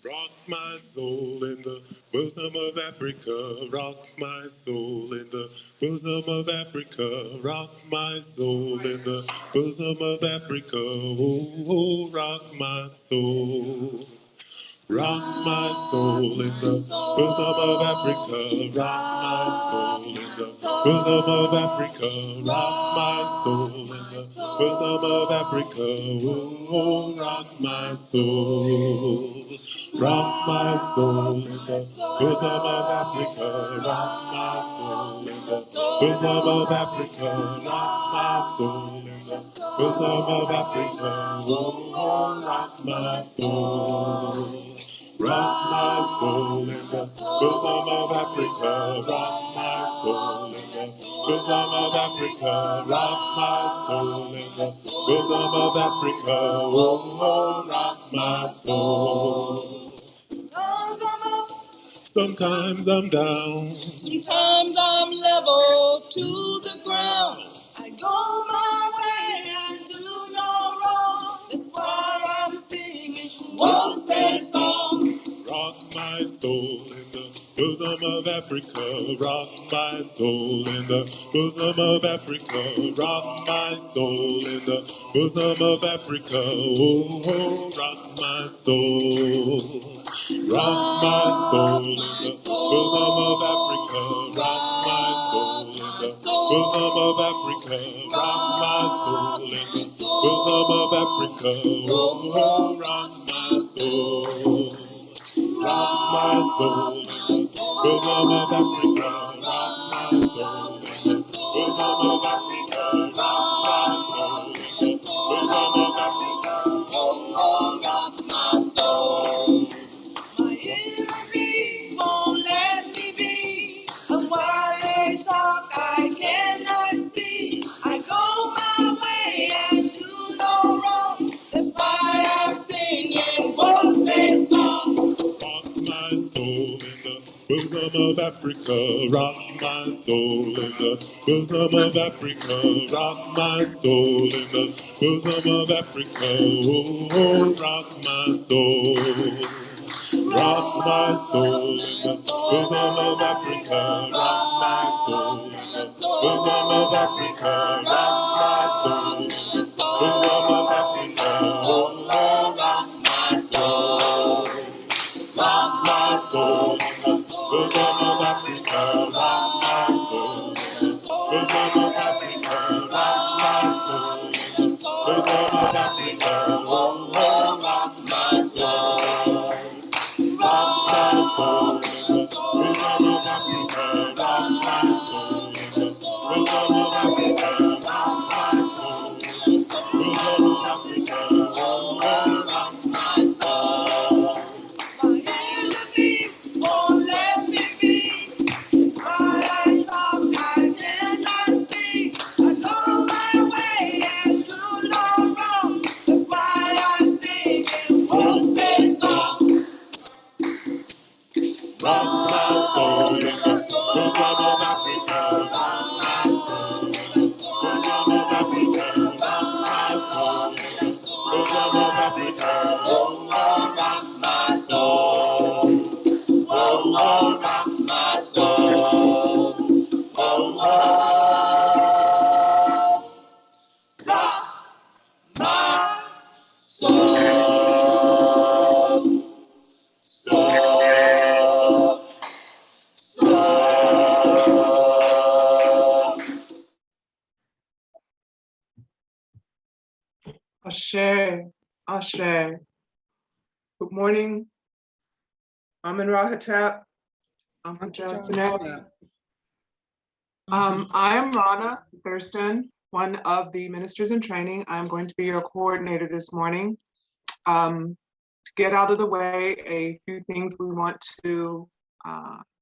Rock my soul in the bosom of Africa. Rock my soul in the bosom of Africa. Rock my soul in the bosom of Africa. Oh, oh, rock my soul. Rock my soul in the bosom of Africa. Rock my soul in the bosom of Africa. Rock my soul in the bosom of Africa. Oh, oh, rock my soul. Rock my soul in the bosom of Africa. Rock my soul in the bosom of Africa. Rock my soul in the bosom of Africa. Oh, oh, rock my soul. Rock my soul in the bosom of Africa. Rock my soul in the bosom of Africa. Rock my soul in the bosom of Africa. Oh, oh, rock my soul. Sometimes I'm up, sometimes I'm down. Sometimes I'm level to the ground. I go my way and do no wrong. That's why I'm singing one sad song. Rock my soul in the bosom of Africa. Rock my soul in the bosom of Africa. Rock my soul in the bosom of Africa. Oh, oh, rock my soul. Rock my soul in the bosom of Africa. Rock my soul in the bosom of Africa. Rock my soul in the bosom of Africa. Oh, oh, rock my soul. Rock my soul in the bosom of Africa. Rock my soul in the bosom of Africa. Rock my soul in the bosom of Africa. Oh, oh, rock my soul. My enemies won't let me be, and while they talk I cannot see. I go my way and do no wrong. That's why I'm singing one sad song. Rock my soul in the bosom of Africa. Rock my soul in the bosom of Africa. Rock my soul in the bosom of Africa. Oh, oh, rock my soul. Rock my soul in the bosom of Africa. Rock my soul in the bosom of Africa. Rock my soul in the bosom of Africa. Oh, oh, rock my soul. Rock my soul in the bosom of Africa. Rock my soul in the bosom of Africa. Rock my soul in the bosom of Africa. Oh, oh, rock my soul. Rock my soul in the bosom of Africa. Rock my soul in the bosom of Africa. Rock my soul in the bosom of Africa. Oh, oh, rock my soul. My enemies won't let me be. While I talk, I cannot see. I go my way and do no wrong. That's why I'm singing one sad song. Rock my soul in the bosom of Africa. Rock my soul in the bosom of Africa. Rock my soul in the bosom of Africa. Oh, oh, rock my soul. Oh, oh, rock my soul. Oh, oh, rock my soul. Ashe, Ashe. Good morning. I'm in Rahatap. I'm from Cincinnati. I am Rana Thurston, one of the ministers in training. I'm going to be your coordinator this morning. To get out of the way, a few things we want to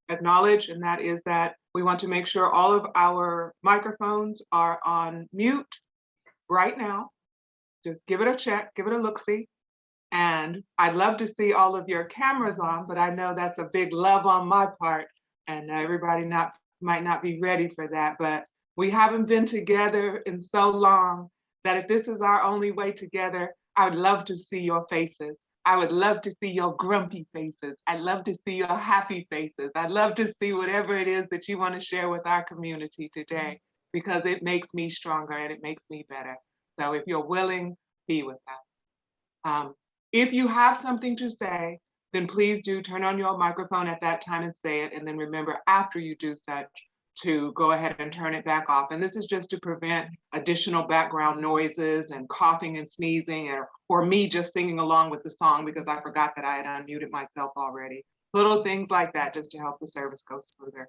acknowledge, and that is that we want to make sure all of our microphones are on mute right now. Just give it a check, give it a look-see. And I'd love to see all of your cameras on, but I know that's a big love on my part, and everybody might not be ready for that. But we haven't been together in so long that if this is our only way together, I would love to see your faces. I would love to see your grumpy faces. I'd love to see your happy faces. I'd love to see whatever it is that you want to share with our community today, because it makes me stronger and it makes me better. So if you're willing, be with us. If you have something to say, then please do turn on your microphone at that time and say it. And then remember, after you do such, to go ahead and turn it back off. And this is just to prevent additional background noises and coughing and sneezing, or me just singing along with the song because I forgot that I had unmuted myself already. Little things like that just to help the service go smoother.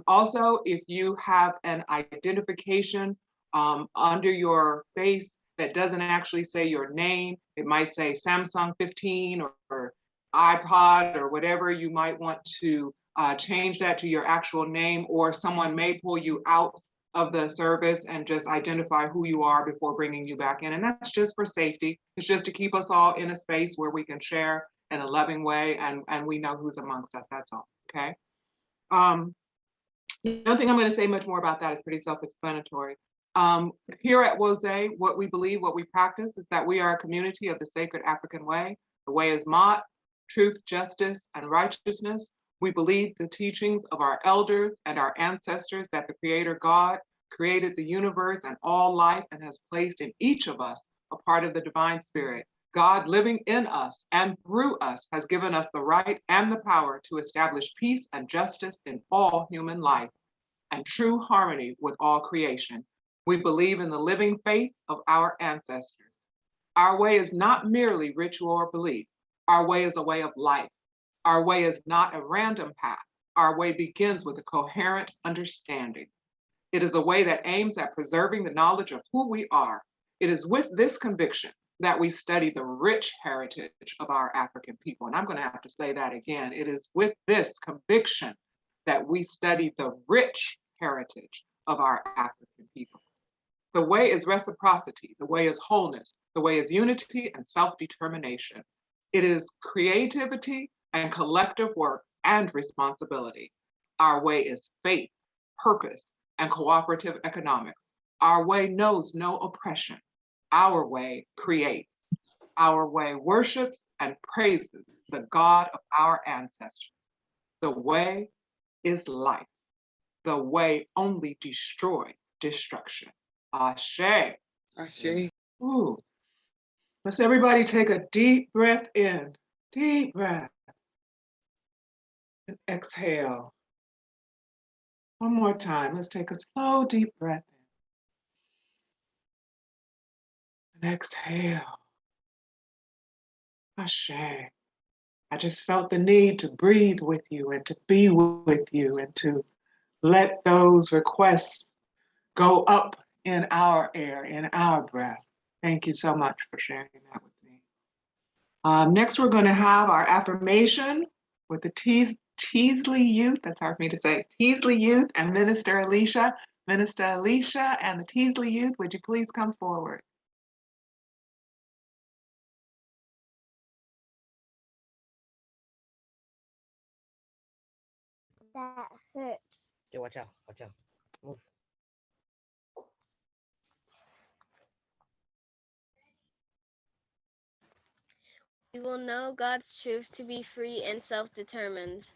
Also, if you have an identification under your face that doesn't actually say your name, it might say Samsung 15 or iPod or whatever, you might want to change that to your actual name, or someone may pull you out of the service and just identify who you are before bringing you back in. And that's just for safety. It's just to keep us all in a space where we can share in a loving way and we know who's amongst us, that's all, okay? I don't think I'm gonna say much more about that, it's pretty self-explanatory. Here at Woze, what we believe, what we practice is that we are a community of the sacred African way. The way is Ma'at, truth, justice, and righteousness. We believe the teachings of our elders and our ancestors that the Creator God created the universe and all life and has placed in each of us a part of the divine spirit. God living in us and through us has given us the right and the power to establish peace and justice in all human life and true harmony with all creation. We believe in the living faith of our ancestors. Our way is not merely ritual or belief. Our way is a way of life. Our way is not a random path. Our way begins with a coherent understanding. It is a way that aims at preserving the knowledge of who we are. It is with this conviction that we study the rich heritage of our African people. And I'm going to have to say that again. It is with this conviction that we study the rich heritage of our African people. The way is reciprocity. The way is wholeness. The way is unity and self-determination. It is creativity and collective work and responsibility. Our way is faith, purpose, and cooperative economics. Our way knows no oppression. Our way creates. Our way worships and praises the God of our ancestors. The way is life. The way only destroys destruction. Ashe. Ashe. Ooh. Let's everybody take a deep breath in. Deep breath. And exhale. One more time. Let's take a slow, deep breath in. And exhale. Ashe. I just felt the need to breathe with you and to be with you and to let those requests go up in our air, in our breath. Thank you so much for sharing that with me. Next, we're going to have our affirmation with the Teasley Youth. That's hard for me to say. Teasley Youth and Minister Alicia. Minister Alicia and the Teasley Youth, would you please come forward? That hurts. Okay, watch out. Move. We will know God's truth to be free and self-determined.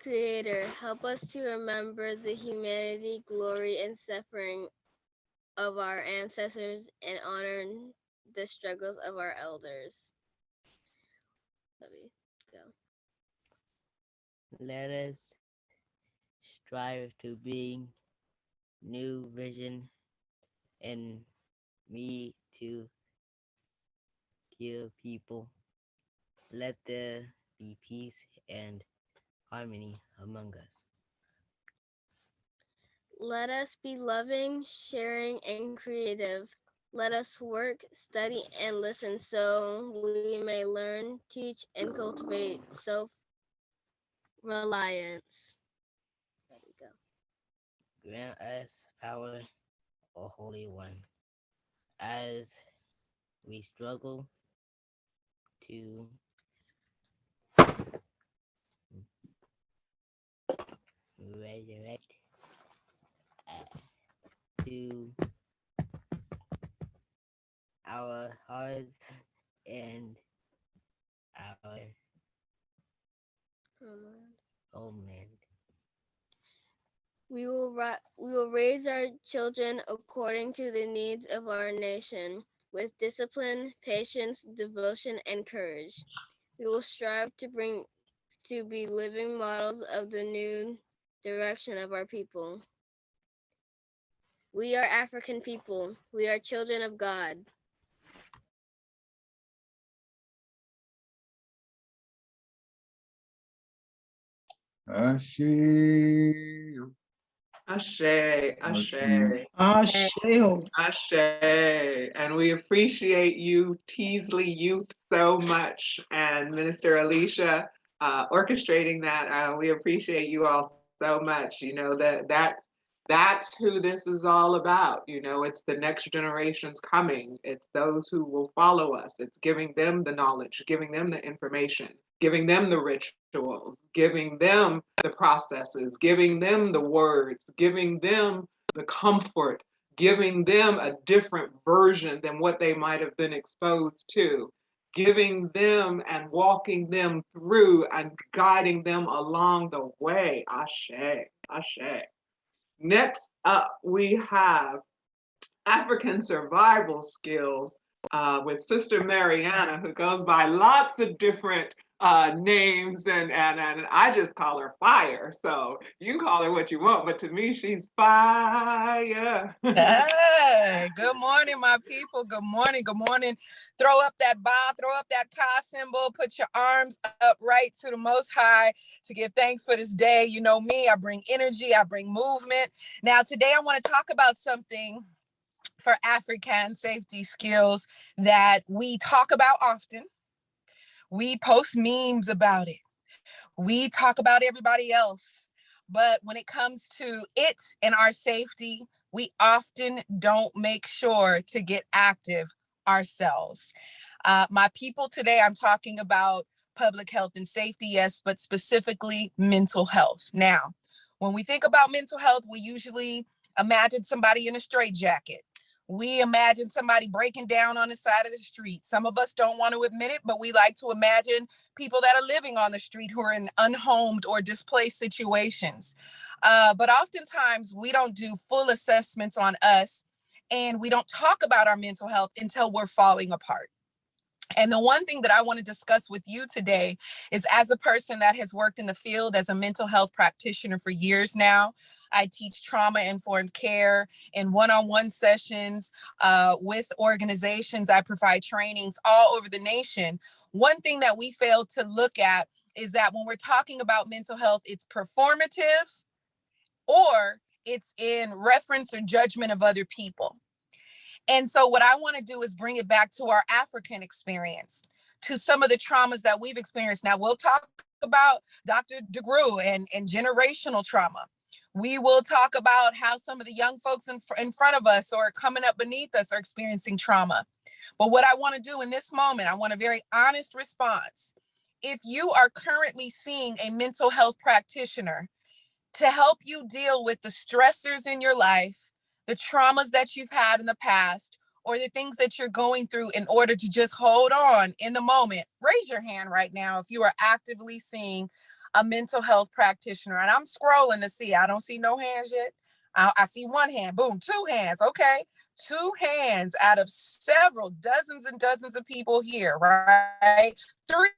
Creator, help us to remember the humanity, glory, and suffering of our ancestors and honor the struggles of our elders. Let me go. Let us strive to bring new vision and me to kill people. Let there be peace and harmony among us. Let us be loving, sharing, and creative. Let us work, study, and listen so we may learn, teach, and cultivate self-reliance. There we go. Grant us power, O Holy One, as we struggle to resurrect, to our hearts and our homeland. We will raise our children according to the needs of our nation, with discipline, patience, devotion, and courage. We will strive to be living models of the new direction of our people. We are African people. We are children of God. Ashe. Ashe, ashe, Asheo. ashe. And we appreciate you, Teasley Youth, so much. And Minister Alicia orchestrating that. We appreciate you all so much. You know, that's who this is all about. You know, it's the next generations coming. It's those who will follow us. It's giving them the knowledge, giving them the information, giving them the rituals, giving them the processes, giving them the words, giving them the comfort, giving them a different version than what they might have been exposed to, giving them and walking them through and guiding them along the way. Ashe, ashe. Next up, we have African survival skills with Sister Mariana, who goes by lots of different names, and I just call her Fire. So you can call her what you want, but to me, she's Fire. Hey, good morning, my people. Good morning. Good morning. Throw up that bow, throw up that ka symbol, put your arms up right to the Most High to give thanks for this day. You know me, I bring energy, I bring movement. Now, today I want to talk about something for African safety skills that we talk about often. We post memes about it. We talk about everybody else. But when it comes to it and our safety, we often don't make sure to get active ourselves. My people, today I'm talking about public health and safety, yes, but specifically mental health. Now, when we think about mental health, we usually imagine somebody in a straitjacket. We imagine somebody breaking down on the side of the street. Some of us don't want to admit it, but we like to imagine people that are living on the street who are in unhomed or displaced situations. But oftentimes we don't do full assessments on us, and we don't talk about our mental health until we're falling apart. And the one thing that I want to discuss with you today is, as a person that has worked in the field as a mental health practitioner for years now, I teach trauma-informed care in one-on-one sessions with organizations. I provide trainings all over the nation. One thing that we fail to look at is that when we're talking about mental health, it's performative or it's in reference or judgment of other people. And so what I want to do is bring it back to our African experience, to some of the traumas that we've experienced. Now, we'll talk about Dr. DeGruy and generational trauma. We will talk about how some of the young folks in front of us or coming up beneath us are experiencing trauma. But what I want to do in this moment, I want a very honest response. If you are currently seeing a mental health practitioner to help you deal with the stressors in your life, the traumas that you've had in the past, or the things that you're going through in order to just hold on in the moment, raise your hand right now if you are actively seeing a mental health practitioner. And I'm scrolling to see, I don't see no hands yet. I see one hand, boom, two hands. Okay, two hands out of several dozens and dozens of people here, right? Three,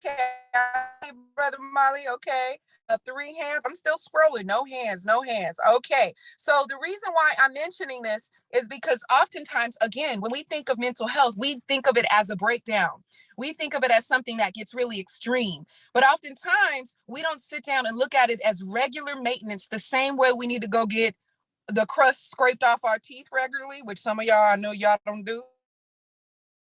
okay, Brother Molly, okay. Three hands. I'm still scrolling. No hands, no hands. Okay. So the reason why I'm mentioning this is because oftentimes, again, when we think of mental health, we think of it as a breakdown. We think of it as something that gets really extreme. But oftentimes, we don't sit down and look at it as regular maintenance, the same way we need to go get the crust scraped off our teeth regularly, which some of y'all, I know y'all don't do.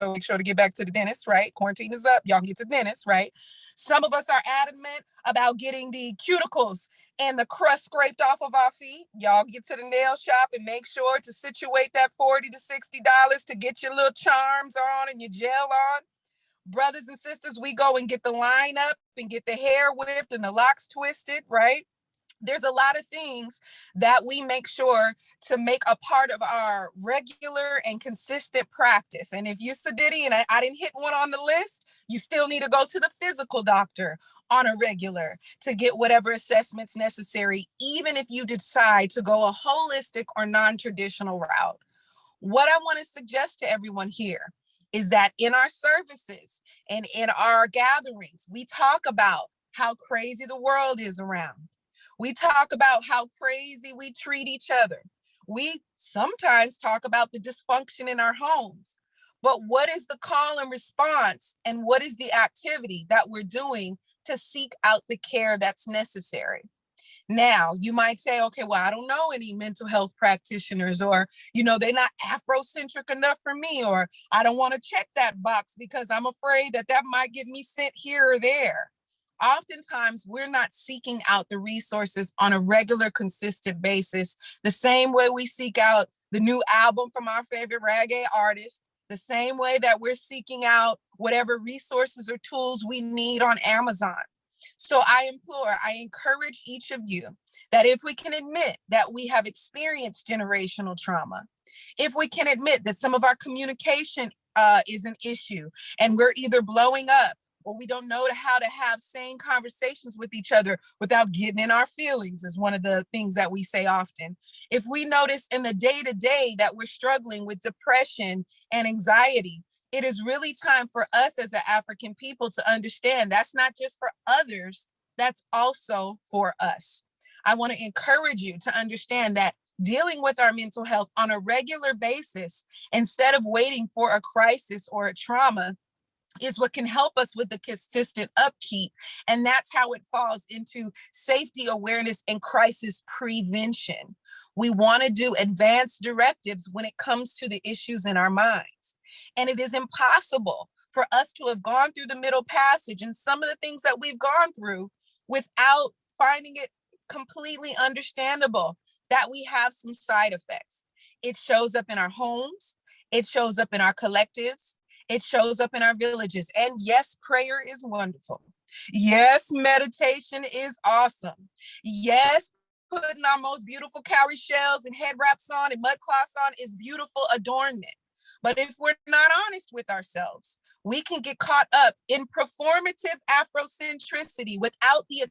So make sure to get back to the dentist, right? Quarantine is up. Y'all can get to the dentist, right? Some of us are adamant about getting the cuticles and the crust scraped off of our feet. Y'all get to the nail shop and make sure to situate that $40 to $60 to get your little charms on and your gel on. Brothers and sisters, we go and get the line up and get the hair whipped and the locks twisted, right? there's a lot of things that we make sure to make a part of our regular and consistent practice. And if you're Sadidi and I didn't hit one on the list, you still need to go to the physical doctor on a regular to get whatever assessments necessary, even if you decide to go a holistic or non-traditional route. What I want to suggest to everyone here is that in our services and in our gatherings, we talk about how crazy the world is around. We talk about how crazy we treat each other. We sometimes talk about the dysfunction in our homes. But what is the call and response, and what is the activity that we're doing to seek out the care that's necessary? Now, you might say, okay, well, I don't know any mental health practitioners, or, they're not Afrocentric enough for me, or I don't want to check that box because I'm afraid that might get me sent here or there. Oftentimes, we're not seeking out the resources on a regular, consistent basis, the same way we seek out the new album from our favorite reggae artist, the same way that we're seeking out whatever resources or tools we need on Amazon. So I encourage each of you that if we can admit that we have experienced generational trauma, if we can admit that some of our communication is an issue and we're either blowing up or we don't know how to have sane conversations with each other without getting in our feelings, is one of the things that we say often. If we notice in the day-to-day that we're struggling with depression and anxiety, it is really time for us as an African people to understand that's not just for others, that's also for us. I want to encourage you to understand that dealing with our mental health on a regular basis, instead of waiting for a crisis or a trauma, is what can help us with the consistent upkeep. And that's how it falls into safety awareness and crisis prevention. We want to do advanced directives when it comes to the issues in our minds. And it is impossible for us to have gone through the Middle Passage and some of the things that we've gone through without finding it completely understandable that we have some side effects. It shows up in our homes. It shows up in our collectives. It shows up in our villages. And yes, prayer is wonderful. Yes, meditation is awesome. Yes, putting our most beautiful cowrie shells and head wraps on and mud cloths on is beautiful adornment. But if we're not honest with ourselves, we can get caught up in performative Afrocentricity without the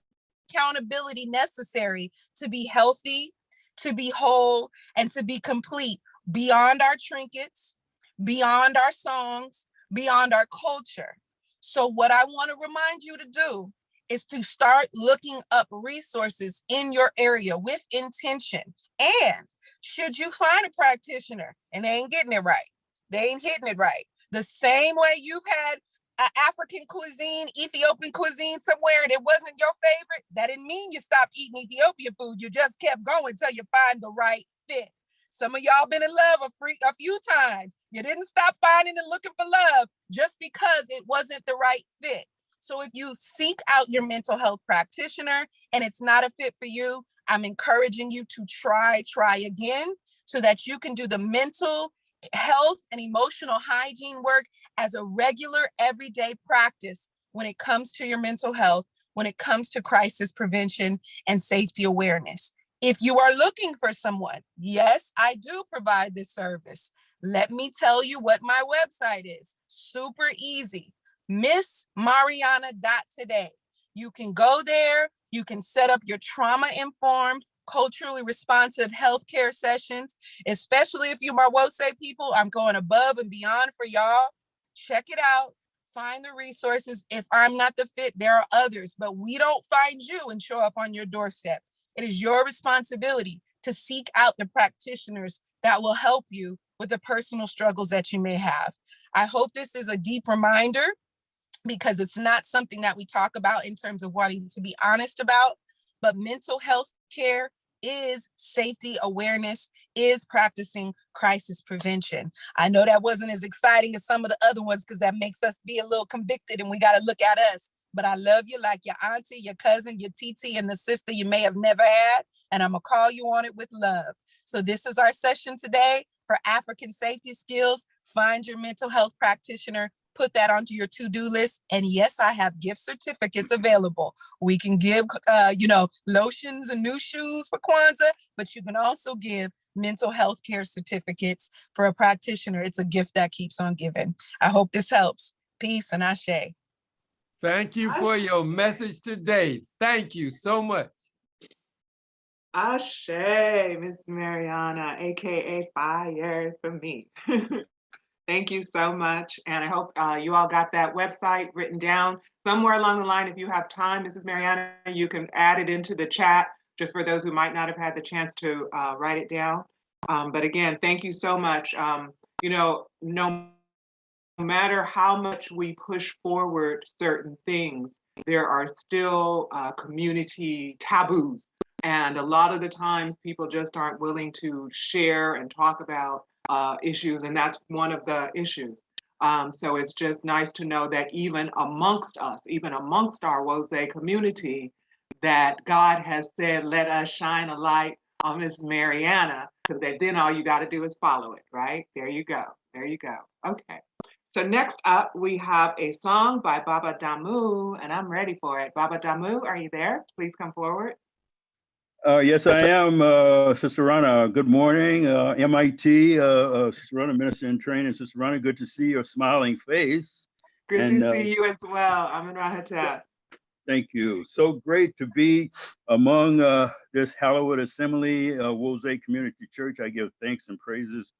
accountability necessary to be healthy, to be whole, and to be complete beyond our trinkets, beyond our songs, beyond our culture. So what I want to remind you to do is to start looking up resources in your area with intention. And should you find a practitioner and they ain't getting it right, they ain't hitting it right, the same way you've had African cuisine, Ethiopian cuisine somewhere and it wasn't your favorite, that didn't mean you stopped eating Ethiopian food. You just kept going till you find the right fit. Some of y'all been in love a few times. You didn't stop finding and looking for love just because it wasn't the right fit. So if you seek out your mental health practitioner and it's not a fit for you, I'm encouraging you to try again so that you can do the mental health and emotional hygiene work as a regular everyday practice when it comes to your mental health, when it comes to crisis prevention and safety awareness. If you are looking for someone, yes, I do provide this service. Let me tell you what my website is. Super easy. MissMariana.today. You can go there. You can set up your trauma-informed, culturally responsive healthcare sessions, especially if you Marwose people. I'm going above and beyond for y'all. Check it out. Find the resources. If I'm not the fit, there are others, but we don't find you and show up on your doorstep. It is your responsibility to seek out the practitioners that will help you with the personal struggles that you may have. I hope this is a deep reminder, because it's not something that we talk about in terms of wanting to be honest about, but mental health care is safety awareness, is practicing crisis prevention. I know that wasn't as exciting as some of the other ones because that makes us be a little convicted and we got to look at us. But I love you like your auntie, your cousin, your TT, and the sister you may have never had. And I'm going to call you on it with love. So this is our session today for African safety skills. Find your mental health practitioner, put that onto your to-do list. And yes, I have gift certificates available. We can give, lotions and new shoes for Kwanzaa, but you can also give mental health care certificates for a practitioner. It's a gift that keeps on giving. I hope this helps. Peace and ashe. Thank you for your message today. Thank you so much. Ashe, Miss Mariana, AKA Fire for me. Thank you so much. And I hope you all got that website written down. Somewhere along the line, if you have time, Mrs. Mariana, you can add it into the chat, just for those who might not have had the chance to write it down. But again, thank you so much. No matter how much we push forward certain things, there are still community taboos. And a lot of the times people just aren't willing to share and talk about issues, and that's one of the issues. So it's just nice to know that even amongst us, even amongst our Wose community, that God has said, let us shine a light on Miss Mariana, so that then all you got to do is follow it, right? There you go. There you go. Okay. So next up, we have a song by Baba Damu, and I'm ready for it. Baba Damu, are you there? Please come forward. Yes, I am, Sister Rana. Good morning, MIT, Sister Rana, Minister in Training. Sister Rana, good to see your smiling face. Good to see you as well. I'm in Rahatap. Thank you. So great to be among this hallowed assembly, Wose Community Church. I give thanks and praises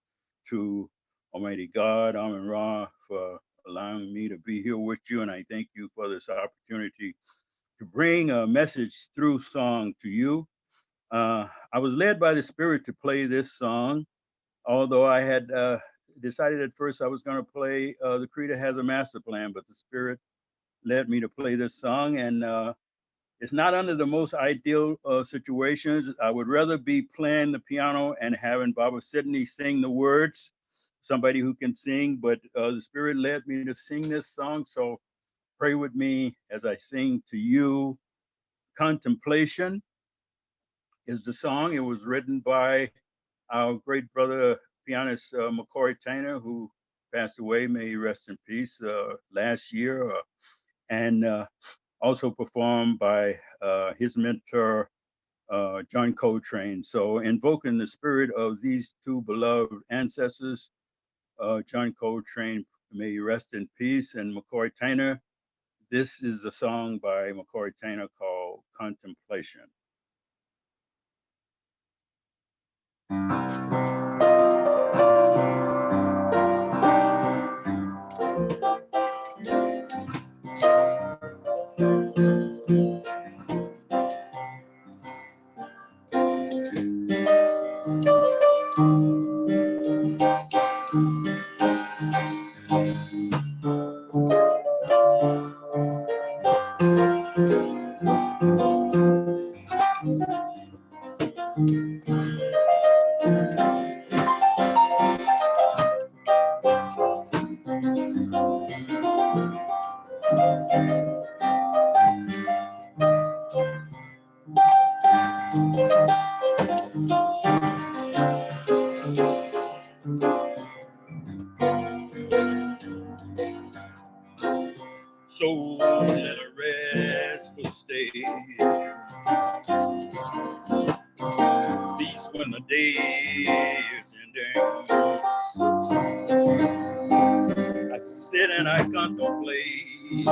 to Almighty God, Amen Ra, for allowing me to be here with you. And I thank you for this opportunity to bring a message through song to you. I was led by the Spirit to play this song, although I had decided at first I was going to play The Creator Has a Master Plan, but the Spirit led me to play this song. And it's not under the most ideal situations. I would rather be playing the piano and having Baba Sidney sing the words, somebody who can sing, but the Spirit led me to sing this song. So pray with me as I sing to you. Contemplation is the song. It was written by our great brother, pianist McCoy Tainer, who passed away, may he rest in peace, last year, and also performed by his mentor, John Coltrane. So invoking the spirit of these two beloved ancestors, John Coltrane, may he rest in peace, and McCoy Tainer. This is a song by McCoy Tainer called Contemplation. Soul in a restful state, peace when the day is ending. I sit and I contemplate,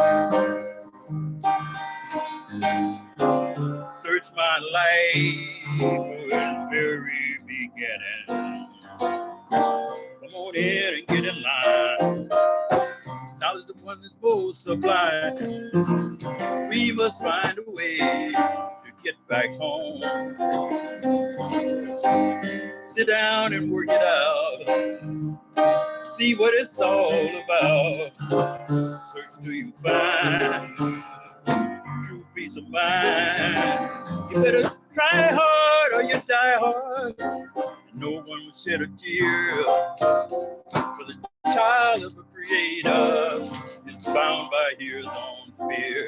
search my life from its very beginning. Come on in and get in line. Knowledge of one is both sublime. We must find a way to get back home. Sit down and work it out. See what it's all about. Search till you find true peace of mind. You better try hard or you die hard. No one will shed a tear, for the child of the Creator is bound by his own fear.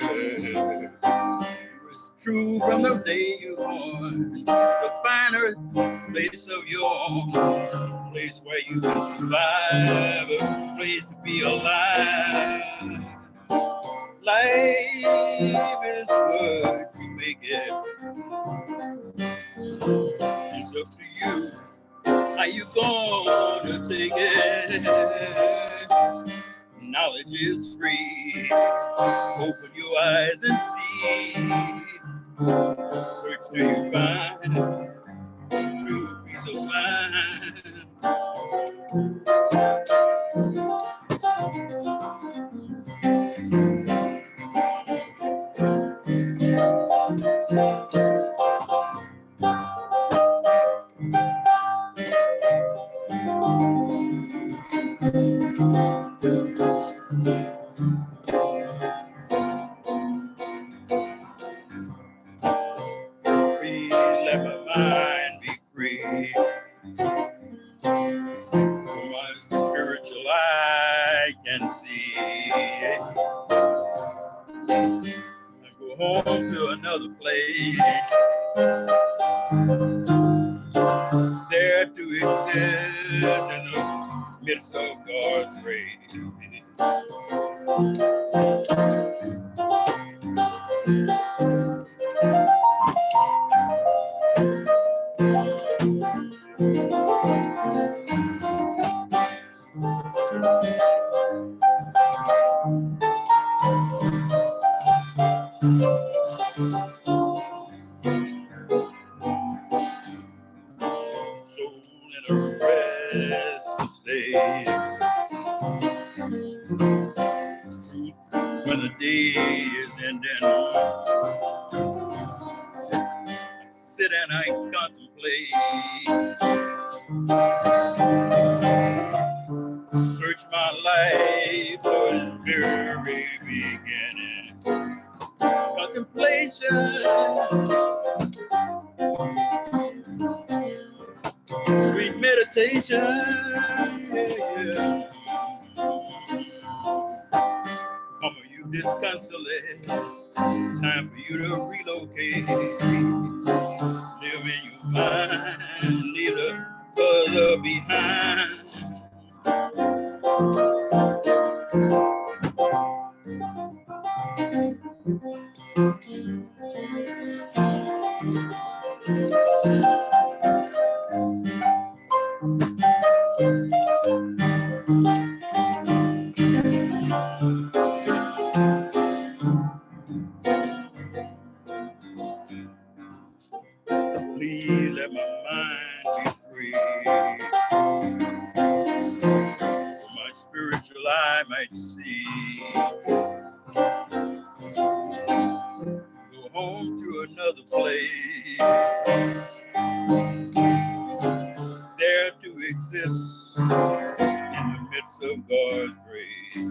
It's true from the day you're born, the finer place of your own. place where you can survive, a place to be alive. Life is what you make it. It's up to you. How you gonna take it? Knowledge is free. Open your eyes and see. Search till you find true peace of mind. Please let my mind be free. So my spiritual eye can see. I go home to another place. There to exist in the midst of God's grace. Soul in a restful state. Truth when the day is ending. I sit and I contemplate. Search my life for its very beginning. Contemplation. Sweet meditation. Yeah. Come on, you disconsolate. Time for you to relocate. Live in your mind. Leave the other behind. Please let my mind be free. So my spiritual eye might see. Go home to another place. There to exist in the midst of God's grace.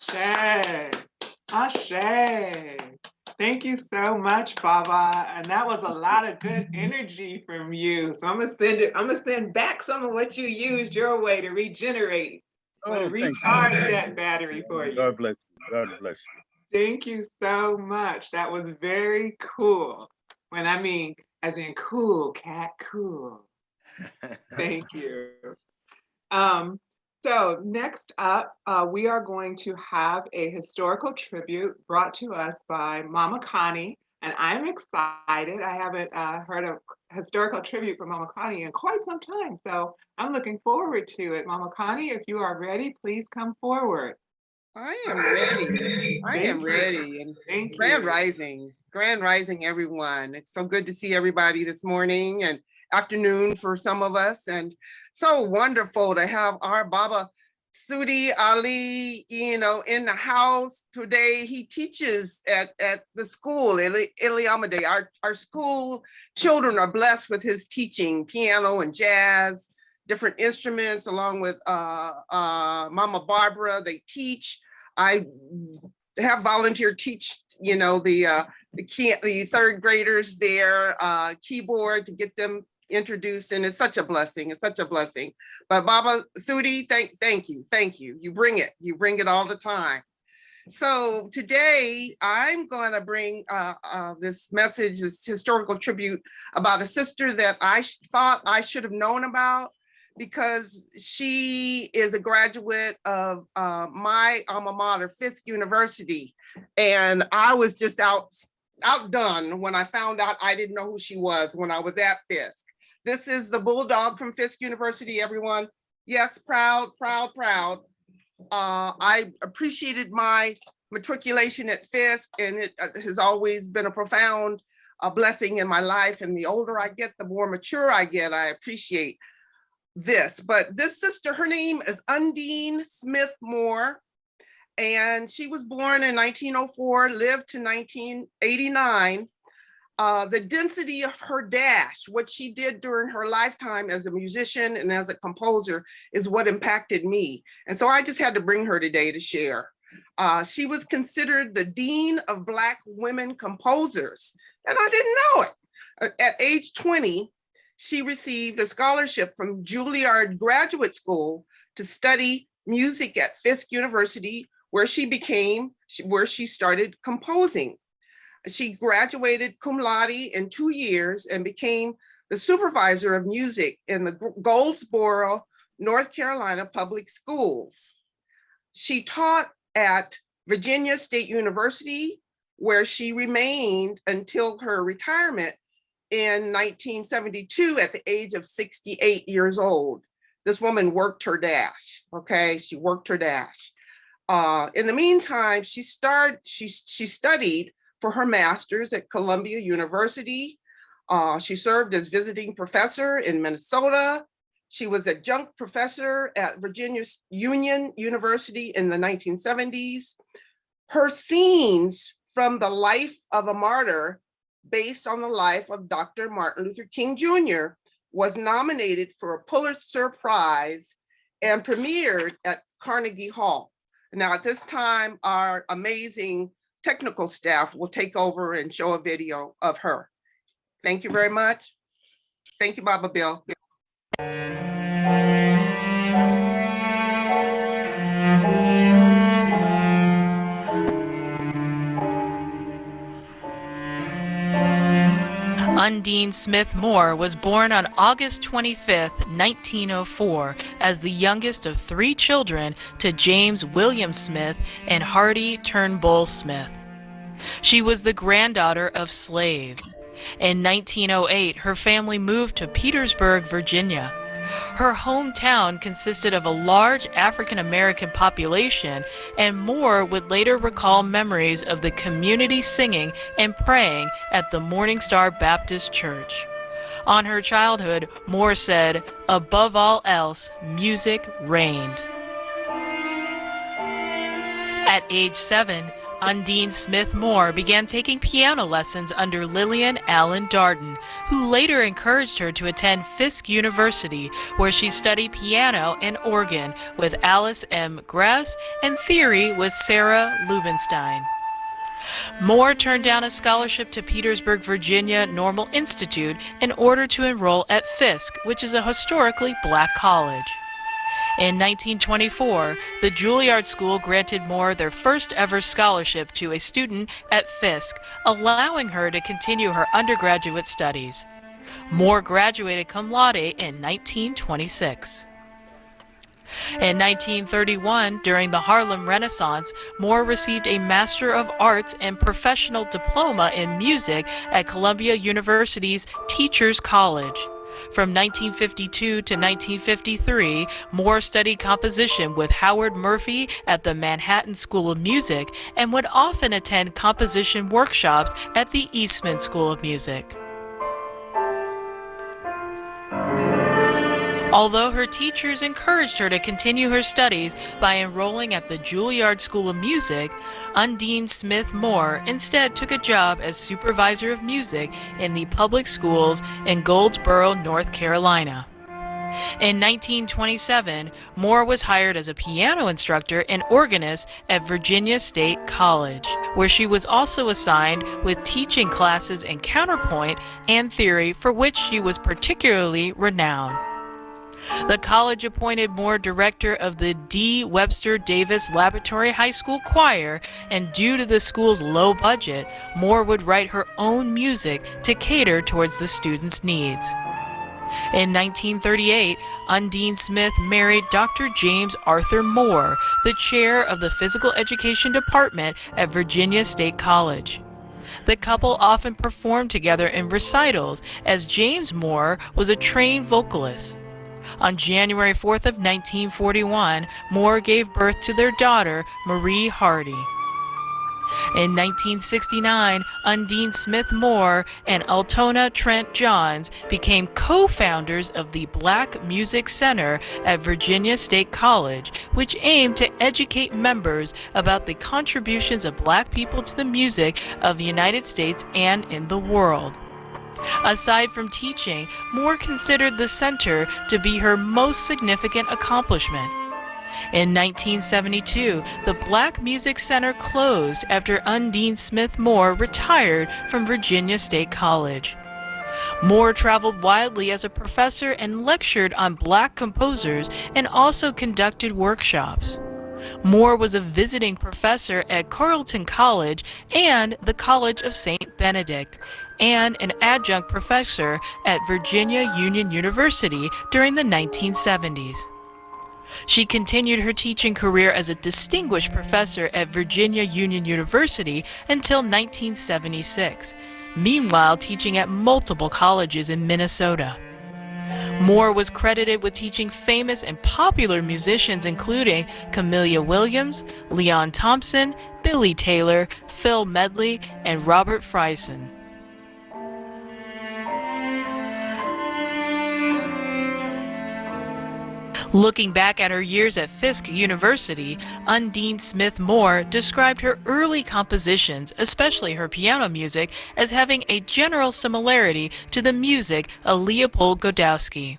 Ashe. Ashe. Thank you so much, Baba. And that was a lot of good energy from you. So I'm gonna send back some of what you used your way to regenerate. I'm gonna recharge that battery for you. God bless you. God bless you. Thank you so much. That was very cool. When I mean, as in cool, cat, cool. Thank you. So next up, we are going to have a historical tribute brought to us by Mama Connie, and I'm excited. I haven't heard a historical tribute from Mama Connie in quite some time, so I'm looking forward to it. Mama Connie, if you are ready, please come forward. I am ready. I am ready. And Grand Rising, everyone. It's so good to see everybody this morning and afternoon for some of us. And so wonderful to have our Baba Sudi Ali, in the house today. He teaches at the school, Iliamade. Our school children are blessed with his teaching, piano and jazz, different instruments, along with Mama Barbara. They teach. I have volunteer teach, the third graders their keyboard to get them introduced, and it's such a blessing. It's such a blessing. But Baba Sudi, thank you. You bring it all the time. So today I'm going to bring this message, this historical tribute about a sister that I thought I should have known about, because she is a graduate of my alma mater, Fisk University. And I was just outdone when I found out I didn't know who she was when I was at Fisk. This is the Bulldog from Fisk University, everyone. Yes, proud. I appreciated my matriculation at Fisk, and it has always been a profound blessing in my life. And the older I get, the more mature I get. I appreciate this. But this sister, her name is Undine Smith Moore, and she was born in 1904, lived to 1989. The density of her dash, what she did during her lifetime as a musician and as a composer, is what impacted me. And so I just had to bring her today to share. She was considered the Dean of Black women composers, and I didn't know it. At age 20, she received a scholarship from Juilliard Graduate School to study music at Fisk University, where she started composing. She graduated cum laude in 2 years and became the supervisor of music in the Goldsboro, North Carolina public schools. She taught at Virginia State University, where she remained until her retirement in 1972 at the age of 68 years old. This woman worked her dash, okay? She worked her dash. In the meantime, she studied for her master's at Columbia University. She served as visiting professor in Minnesota. She was adjunct professor at Virginia Union University in the 1970s. Her scenes from the life of a martyr, based on the life of Dr. Martin Luther King Jr., was nominated for a Pulitzer Prize and premiered at Carnegie Hall. Now, at this time, our amazing technical staff will take over and show a video of her. Thank you very much. Thank you, Baba Bill. Undine Smith Moore was born on August 25, 1904, as the youngest of 3 children to James William Smith and Hardy Turnbull Smith. She was the granddaughter of slaves. In 1908, her family moved to Petersburg, Virginia. Her hometown consisted of a large African American population, and Moore would later recall memories of the community singing and praying at the Morning Star Baptist Church. On her childhood, Moore said, "Above all else, music reigned." At age 7, Undine Smith Moore began taking piano lessons under Lillian Allen Darden, who later encouraged her to attend Fisk University, where she studied piano and organ with Alice M. Grass and theory with Sarah Lubinstein. Moore turned down a scholarship to Petersburg, Virginia Normal Institute in order to enroll at Fisk, which is a historically black college. In 1924, the Juilliard School granted Moore their first ever scholarship to a student at Fisk, allowing her to continue her undergraduate studies. Moore graduated cum laude in 1926. In 1931, during the Harlem Renaissance, Moore received a Master of Arts and Professional Diploma in Music at Columbia University's Teachers College. From 1952 to 1953, Moore studied composition with Howard Murphy at the Manhattan School of Music and would often attend composition workshops at the Eastman School of Music. Although her teachers encouraged her to continue her studies by enrolling at the Juilliard School of Music, Undine Smith Moore instead took a job as supervisor of music in the public schools in Goldsboro, North Carolina. In 1927, Moore was hired as a piano instructor and organist at Virginia State College, where she was also assigned with teaching classes in counterpoint and theory, for which she was particularly renowned. The college appointed Moore director of the D. Webster Davis Laboratory High School Choir, and due to the school's low budget, Moore would write her own music to cater towards the students' needs. In 1938, Undine Smith married Dr. James Arthur Moore, the chair of the Physical Education Department at Virginia State College. The couple often performed together in recitals, as James Moore was a trained vocalist. On January 4th of 1941, Moore gave birth to their daughter, Marie Hardy. In 1969, Undine Smith Moore and Altona Trent Johns became co-founders of the Black Music Center at Virginia State College, which aimed to educate members about the contributions of Black people to the music of the United States and in the world. Aside from teaching, Moore considered the center to be her most significant accomplishment. In 1972, the Black Music Center closed after Undine Smith Moore retired from Virginia State College. Moore traveled widely as a professor and lectured on Black composers and also conducted workshops. Moore was a visiting professor at Carleton College and the College of St. Benedict, and an adjunct professor at Virginia Union University during the 1970s. She continued her teaching career as a distinguished professor at Virginia Union University until 1976, meanwhile teaching at multiple colleges in Minnesota. Moore was credited with teaching famous and popular musicians including Camellia Williams, Leon Thompson, Billy Taylor, Phil Medley, and Robert Fryson. Looking back at her years at Fisk University, Undine Smith Moore described her early compositions, especially her piano music, as having a general similarity to the music of Leopold Godowsky.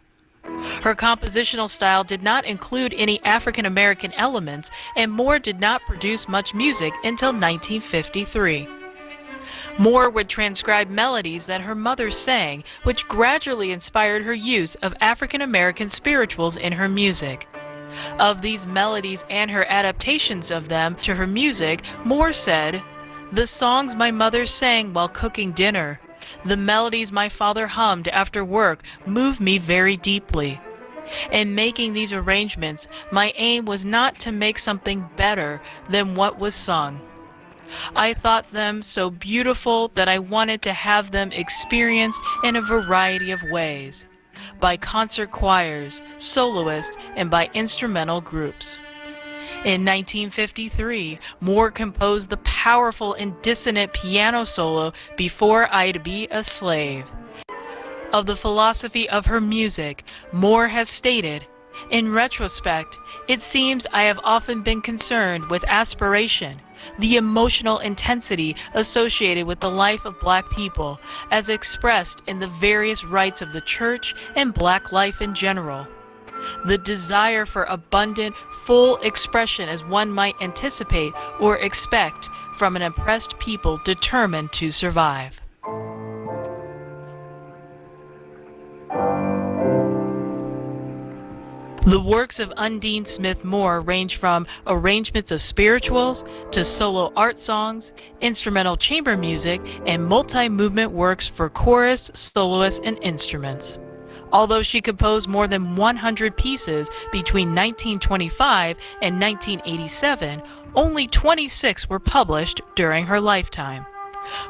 Her compositional style did not include any African American elements, and Moore did not produce much music until 1953. Moore would transcribe melodies that her mother sang, which gradually inspired her use of African American spirituals in her music. Of these melodies and her adaptations of them to her music, Moore said, "The songs my mother sang while cooking dinner, the melodies my father hummed after work moved me very deeply. In making these arrangements, my aim was not to make something better than what was sung. I thought them so beautiful that I wanted to have them experienced in a variety of ways, by concert choirs, soloists, and by instrumental groups." In 1953, Moore composed the powerful and dissonant piano solo "Before I'd Be a Slave." Of the philosophy of her music, Moore has stated, "In retrospect, it seems I have often been concerned with aspiration, the emotional intensity associated with the life of Black people, as expressed in the various rites of the church and Black life in general. The desire for abundant, full expression as one might anticipate or expect from an oppressed people determined to survive." The works of Undine Smith Moore range from arrangements of spirituals to solo art songs, instrumental chamber music, and multi-movement works for chorus, soloists, and instruments. Although she composed more than 100 pieces between 1925 and 1987, only 26 were published during her lifetime.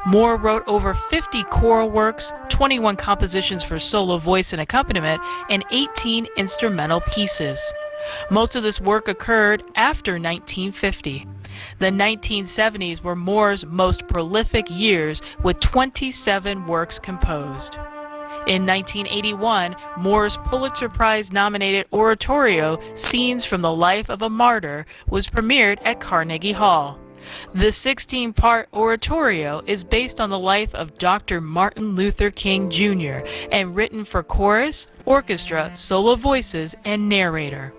Moore wrote over 50 choral works, 21 compositions for solo voice and accompaniment, and 18 instrumental pieces. Most of this work occurred after 1950. The 1970s were Moore's most prolific years, with 27 works composed. In 1981, Moore's Pulitzer Prize-nominated oratorio, Scenes from the Life of a Martyr, was premiered at Carnegie Hall. The 16-part oratorio is based on the life of Dr. Martin Luther King Jr. and written for chorus, orchestra, solo voices, and narrator.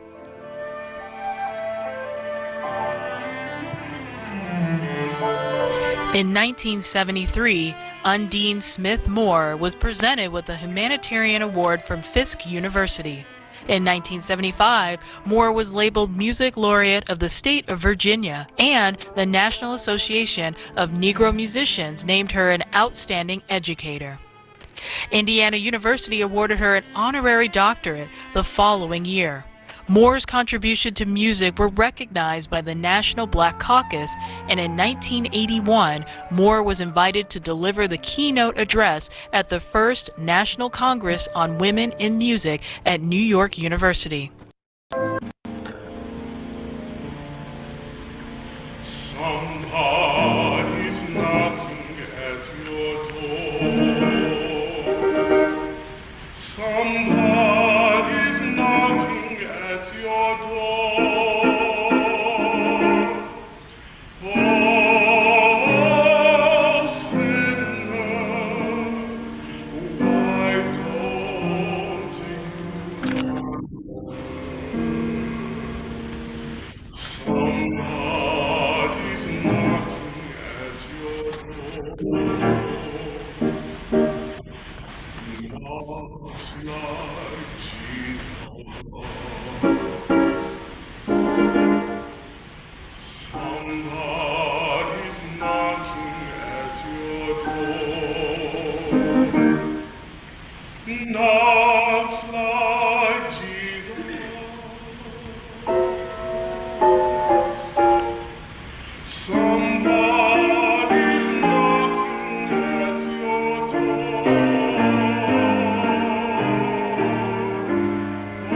In 1973, Undine Smith Moore was presented with a humanitarian award from Fisk University. In 1975, Moore was labeled Music Laureate of the State of Virginia, and the National Association of Negro Musicians named her an Outstanding Educator. Indiana University awarded her an honorary doctorate the following year. Moore's contribution to music were recognized by the National Black Caucus, and in 1981, Moore was invited to deliver the keynote address at the first National Congress on Women in Music at New York University. Somebody's knocking at your door. Somebody's knocking at your door. Oh, sinner, why don't you? Somebody's knocking at your door. Knocks like Jesus. Somebody's knocking at your door.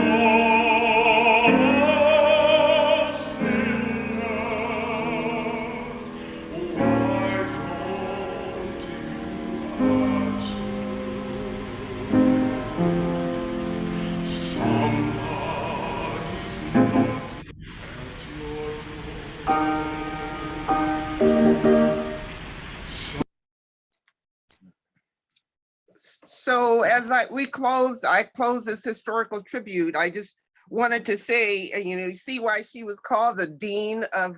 Knocks like Jesus. Somebody's knocking at your door. Oh, sinner, why don't you answer? Somebody's knocking at your door. So as I close this historical tribute, I just wanted to say, you see why she was called the Dean of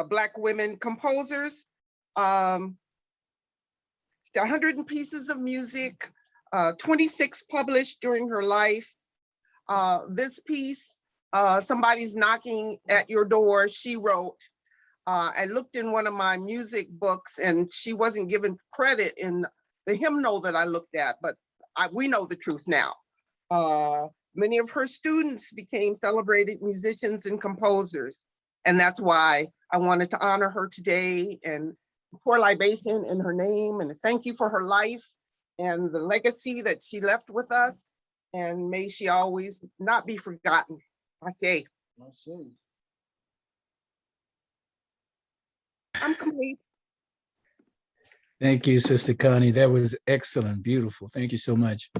Black Women Composers. 100 pieces of music, 26 published during her life. This piece, Somebody's Knocking at Your Door, she wrote. I looked in one of my music books and she wasn't given credit in the hymnal that I looked at, but we know the truth now. Many of her students became celebrated musicians and composers, and that's why I wanted to honor her today and pour libation in her name and thank you for her life and the legacy that she left with us, and may she always not be forgotten. I say. I'm complete. Thank you, Sister Connie. That was excellent, beautiful. Thank you so much.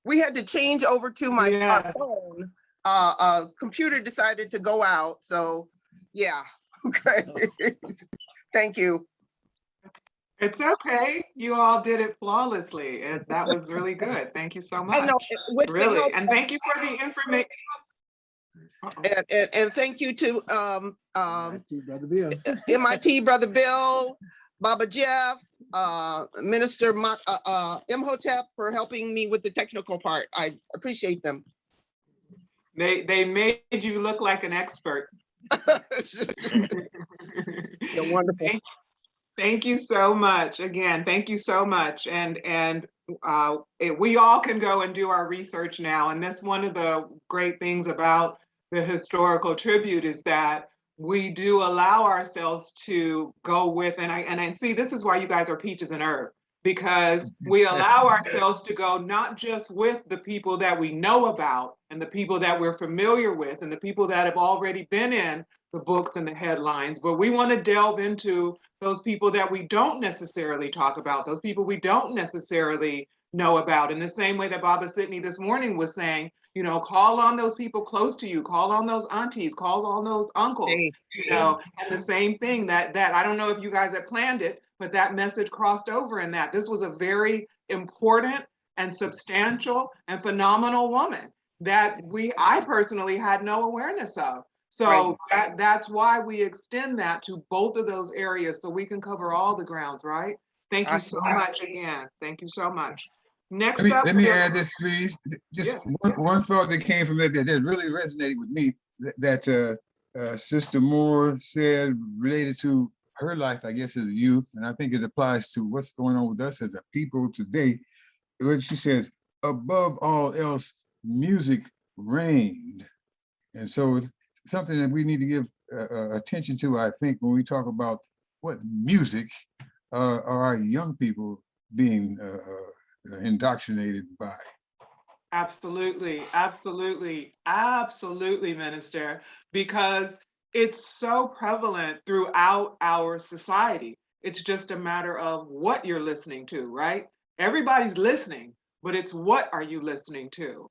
We had to change over to my our phone. Computer decided to go out, so yeah. Okay. Thank you. It's okay. You all did it flawlessly. That was really good. Thank you so much. I know, with the really, help and thank you for the information. And thank you to MIT Brother Bill, Baba Jeff, Minister Imhotep for helping me with the technical part. I appreciate them. They made you look like an expert. You're wonderful. Thank you so much. Again, thank you so much. And we all can go and do our research now. And that's one of the great things about the historical tribute is that we do allow ourselves to go with, and I see this is why you guys are peaches and herb, because we allow ourselves to go not just with the people that we know about and the people that we're familiar with and the people that have already been in the books and the headlines, but we want to delve into those people that we don't necessarily talk about, those people we don't necessarily know about. In the same way that Baba Sidney this morning was saying, you know, call on those people close to you, call on those aunties, call on those uncles, you know, and the same thing that I don't know if you guys had planned it, but that message crossed over in that. This was a very important and substantial and phenomenal woman that I personally had no awareness of. So that's why we extend that to both of those areas so we can cover all the grounds, right? Thank you so much again. Thank you so much. Next up, let me add this, please. Just yeah. one thought that came from that really resonated with me, that Sister Moore said related to her life, I guess, as a youth, and I think it applies to what's going on with us as a people today. When she says, above all else, music reigned. And so it's something that we need to give attention to, I think, when we talk about what music are our young people being indoctrinated by. Absolutely, absolutely, absolutely, Minister, because it's so prevalent throughout our society. It's just a matter of what you're listening to, right? Everybody's listening, but it's what are you listening to?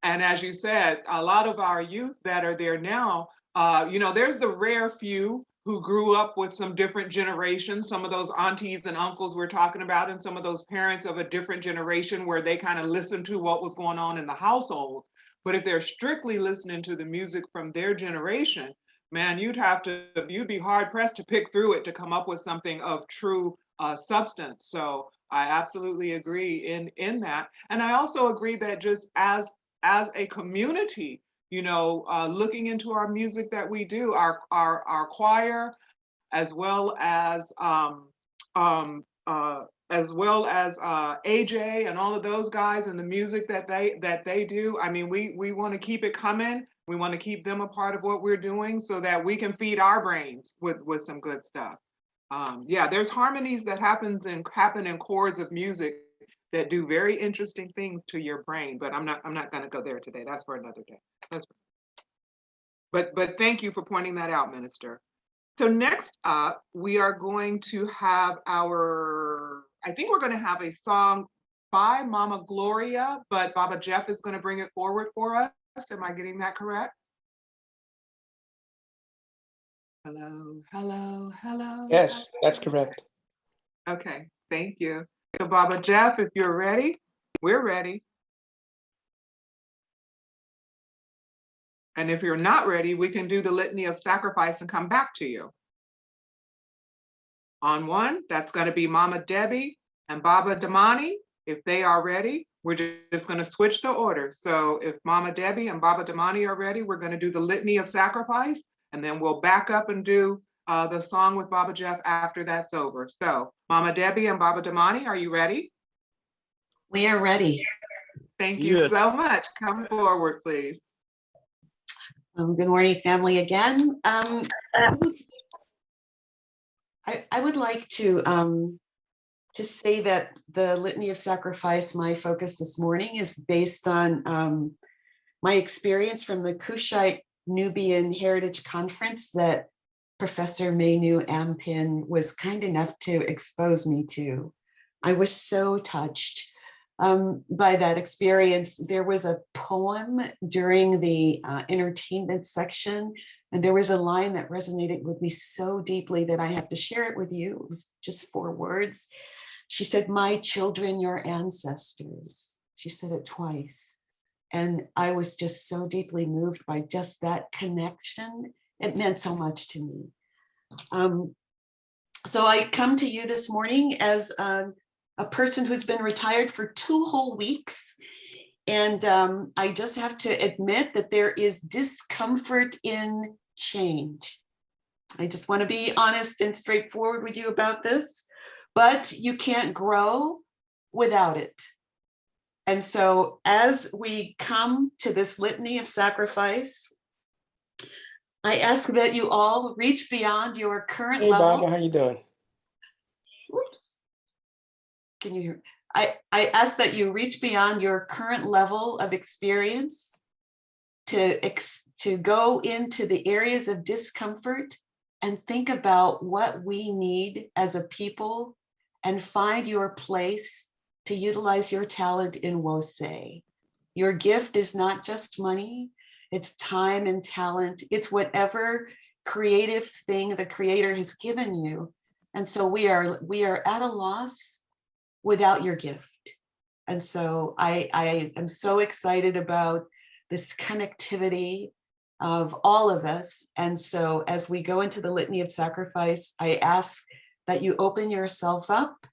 And as you said, a lot of our youth that are there now, you know, there's the rare few who grew up with some different generations, some of those aunties and uncles we're talking about, and some of those parents of a different generation where they kind of listened to what was going on in the household. But if they're strictly listening to the music from their generation, man, you'd be hard pressed to pick through it to come up with something of true substance. So I absolutely agree in that. And I also agree that just as a community, you know, looking into our music that we do, our choir, as well as AJ and all of those guys and the music that they do. I mean, we want to keep it coming. We want to keep them a part of what we're doing so that we can feed our brains with some good stuff. Yeah, there's harmonies that happen in chords of music that do very interesting things to your brain, but I'm not going to go there today. That's for another day. But thank you for pointing that out, Minister. So next up, we are going to have I think we're going to have a song by Mama Gloria, but Baba Jeff is going to bring it forward for us. Am I getting that correct? Hello, hello, hello. Yes, that's correct. Okay, thank you. So Baba Jeff, if you're ready, we're ready. And if you're not ready, we can do the Litany of Sacrifice and come back to you. On one, that's going to be Mama Debbie and Baba Damani. If they are ready, we're just going to switch the order. So if Mama Debbie and Baba Damani are ready, we're going to do the Litany of Sacrifice, and then we'll back up and do the song with Baba Jeff after that's over. So Mama Debbie and Baba Damani, are you ready? We are ready. Thank you so much. Come forward, please. Good morning, family, again. I would like to say that the Litany of Sacrifice, my focus this morning, is based on my experience from the Kushite Nubian Heritage Conference that Professor Menu Ampin was kind enough to expose me to. I was so touched by that experience. There was a poem during the entertainment section, and there was a line that resonated with me so deeply that I have to share it with you. It was just 4 words. She said, "My children, your ancestors." She said it twice. And I was just so deeply moved by just that connection. It meant so much to me. So I come to you this morning as a person who's been retired for 2 whole weeks. And I just have to admit that there is discomfort in change. I just want to be honest and straightforward with you about this, but you can't grow without it. And so as we come to this litany of sacrifice, I ask that you all reach beyond your current level. Hey, Baba, how you doing? Oops. Can you hear? I ask that you reach beyond your current level of experience to go into the areas of discomfort and think about what we need as a people and find your place to utilize your talent in Wose. Your gift is not just money, it's time and talent. It's whatever creative thing the Creator has given you. And so we are at a loss without your gift. And so I am so excited about this connectivity of all of us. And so as we go into the Litany of Sacrifice, I ask that you open yourself up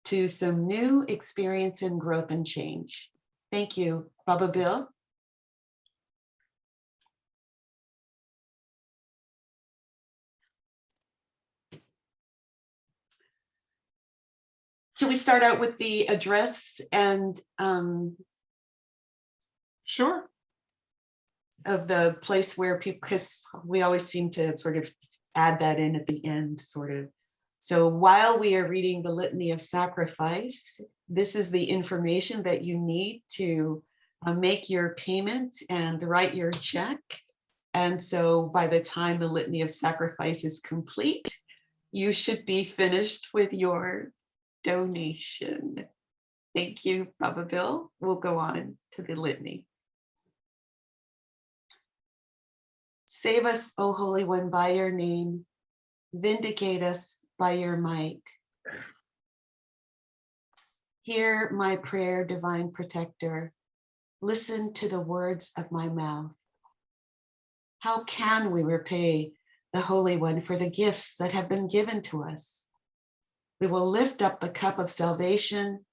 to some new experience and growth and change. Thank you, Baba Bill. Should we start out with the address and Sure. Of the place where people, because we always seem to sort of add that in at the end, sort of. So while we are reading the Litany of Sacrifice, this is the information that you need to make your payment and write your check. And so by the time the Litany of Sacrifice is complete, you should be finished with your donation. Thank you, Baba Bill. We'll go on to the litany. Save us, O Holy One, by your name. Vindicate us by your might. Hear my prayer, divine protector. Listen to the words of my mouth. How can we repay the Holy One for the gifts that have been given to us? We will lift up the cup of salvation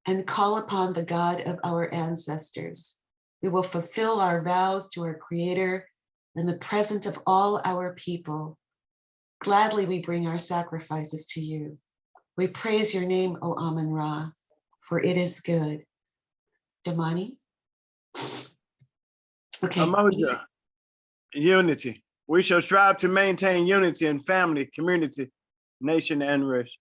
and call upon the God of our ancestors. We will fulfill our vows to our Creator in the presence of all our people. Gladly we bring our sacrifices to you. We praise your name, O Amun Ra, for it is good. Damani? Okay. Amoja, unity. We shall strive to maintain unity in family, community, nation, and race.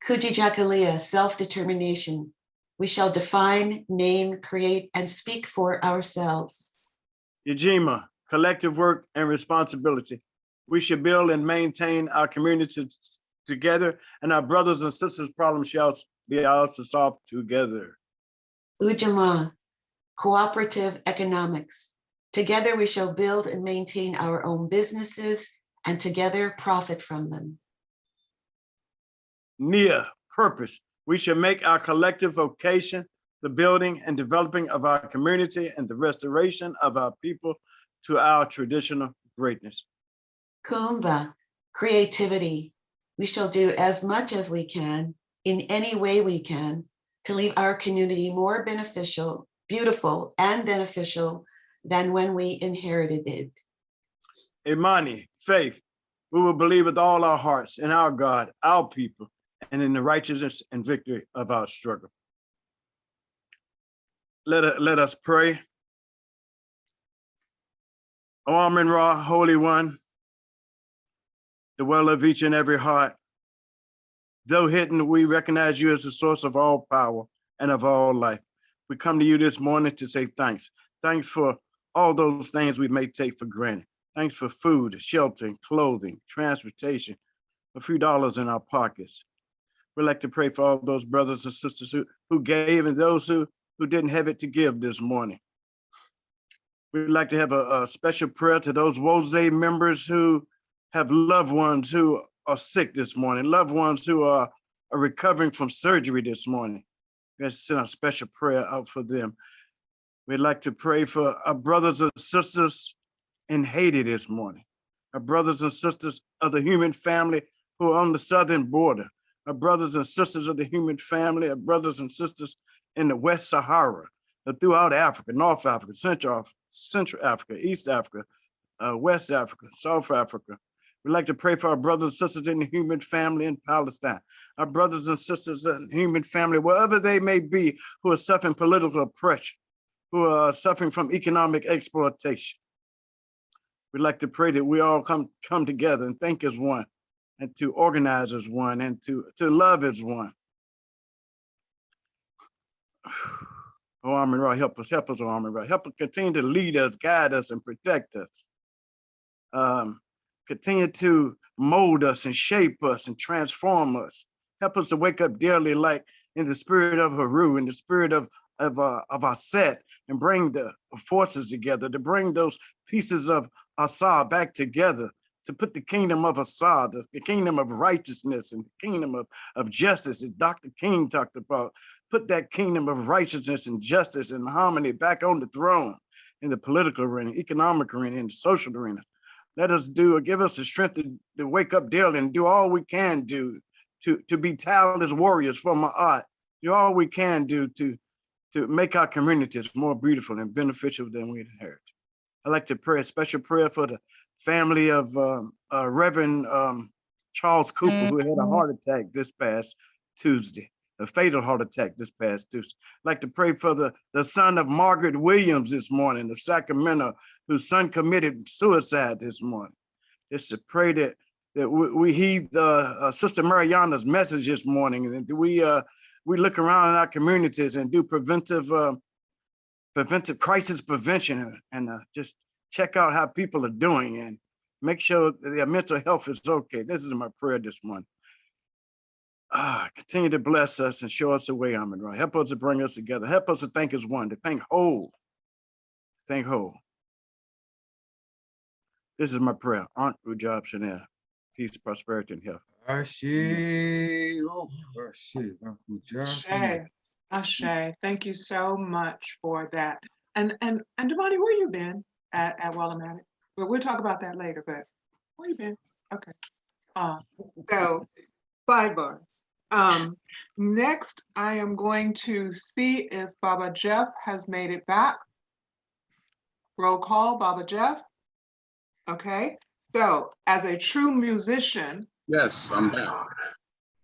Kujijakalia, self-determination. We shall define, name, create, and speak for ourselves. Yajima, collective work and responsibility. We should build and maintain our communities together, and our brothers and sisters' problems shall be also solved together. Ujama, cooperative economics. Together we shall build and maintain our own businesses, and together profit from them. Nia, purpose. We should make our collective vocation the building and developing of our community and the restoration of our people to our traditional greatness. Kumbha, creativity. We shall do as much as we can, in any way we can, to leave our community more beneficial, beautiful, and beneficial than when we inherited it. Imani, faith. We will believe with all our hearts in our God, our people, and in the righteousness and victory of our struggle. Let us pray. O Amun Ra, Holy One, the well of each and every heart. Though hidden, we recognize you as the source of all power and of all life. We come to you this morning to say thanks. Thanks for all those things we may take for granted. Thanks for food, shelter, clothing, transportation, a few dollars in our pockets. We'd like to pray for all those brothers and sisters who gave and those who didn't have it to give this morning. We'd like to have a special prayer to those Wose members who have loved ones who are sick this morning, loved ones who are recovering from surgery this morning. Let's send a special prayer out for them. We'd like to pray for our brothers and sisters in Haiti this morning, our brothers and sisters of the human family who are on the southern border, our brothers and sisters of the human family, our brothers and sisters in the West Sahara, throughout Africa, North Africa, Central Africa, East Africa, West Africa, South Africa. We'd like to pray for our brothers and sisters in the human family in Palestine, our brothers and sisters in the human family, wherever they may be, who are suffering political oppression, who are suffering from economic exploitation. We'd like to pray that we all come together and think as one, and to organize as one, and to love as one. Oh, Amun Ra, help us, oh, Amun Ra. Help us continue to lead us, guide us, and protect us. Continue to mold us and shape us and transform us. Help us to wake up daily like in the spirit of Haru, in the spirit of Aset, and bring the forces together, to bring those pieces of Asa back together, to put the kingdom of Asa, the kingdom of righteousness and the kingdom of justice that Dr. King talked about, put that kingdom of righteousness and justice and harmony back on the throne in the political arena, economic arena, in the social arena. Let us give us the strength to wake up daily and do all we can do to be tireless warriors for Ma'at. Do all we can do to make our communities more beautiful and beneficial than we inherit. I'd like to pray a special prayer for the family of Reverend Charles Cooper, who had a heart attack this past Tuesday, a fatal heart attack this past Tuesday. I'd like to pray for the son of Margaret Williams this morning of Sacramento, whose son committed suicide this morning. Just to pray that we heed Sister Mariana's message this morning, and we look around in our communities and do preventive crisis prevention and just check out how people are doing and make sure that their mental health is okay. This is my prayer this morning. Continue to bless us and show us the way, Amen. Help us to bring us together. Help us to think as one, to think whole. Think whole. This is my prayer. Aunt Rujab Chanel. Peace, prosperity, and health. Ashe. Oh, Ashe. Ashe. Ashe. Thank you so much for that. And Damani, where you been at Wellamatic? Well, we'll talk about that later, but where you been? Okay. So sidebar. Next, I am going to see if Baba Jeff has made it back. Roll call, Baba Jeff. Okay. So as a true musician. Yes, I'm back.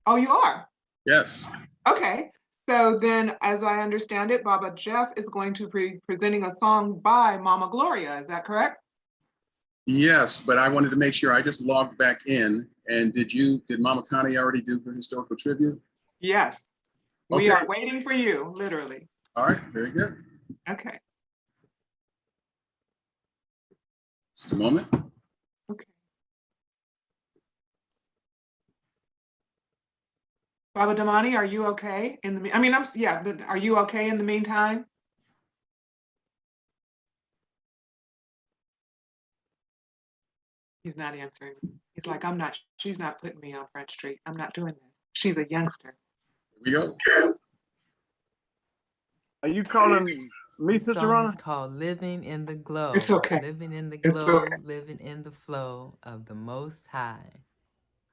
Oh, you are? Yes. Okay. So then, as I understand it, Baba Jeff is going to be presenting a song by Mama Gloria. Is that correct? Yes, but I wanted to make sure I just logged back in. And did Mama Connie already do her historical tribute? Yes. Okay. We are waiting for you, literally. All right, very good. Okay. Just a moment. Okay. Baba Damani, are you okay in the? But are you okay in the meantime? He's not answering. He's like, she's not putting me on Front Street. I'm not doing this. She's a youngster. Here we go. Are you calling me, Sister Rana? It's called Living in the Glow. It's okay. Living in the It's glow, okay. living in the flow of the Most High.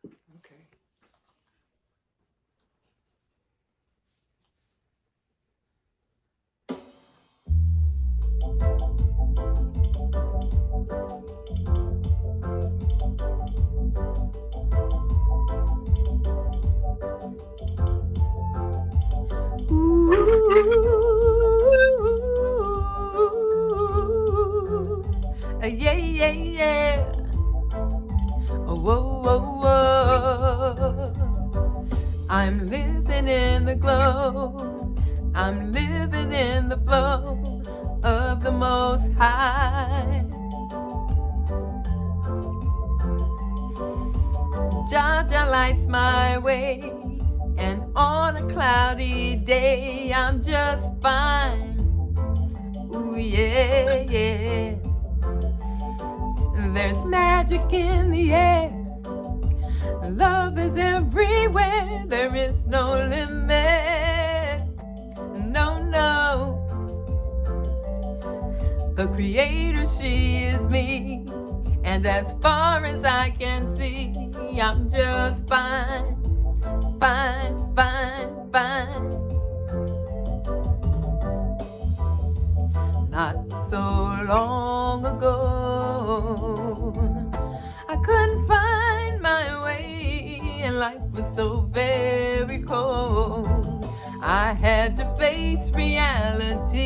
Okay. Yeah, yeah, yeah. Whoa, whoa, whoa. I'm living in the glow. I'm living in the flow of the Most High. Jah lights my way, and on a cloudy day, I'm just fine. Ooh, yeah, yeah. There's magic in the air. Love is everywhere. There is no limit. No, no. The Creator, she is me. And as far as I can see, I'm just fine. Fine, fine, fine. Not so long ago, I couldn't find my way, and life was so very cold. I had to face reality,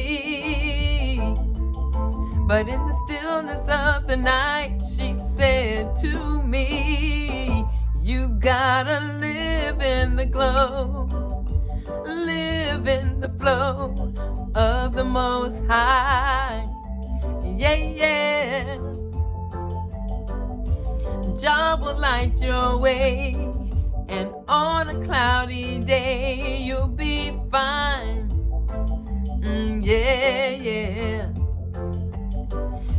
but in the stillness of the night, she said to me, you gotta live in the glow, live in the flow of the Most High. Yeah, yeah. Jah will light your way, And on a cloudy day, you'll be fine. Yeah, yeah.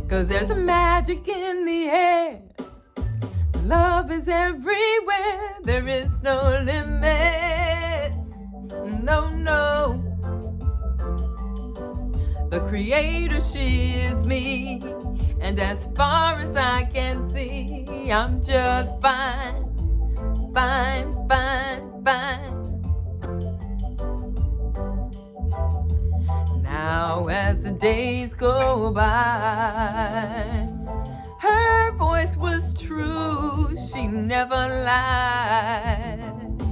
'Cause there's a magic in the air. Love is everywhere. There is no limits. No, no. The creator, she is me. And as far as I can see, I'm just fine. Fine, fine, fine. Now as the days go by, her voice was true, she never lied.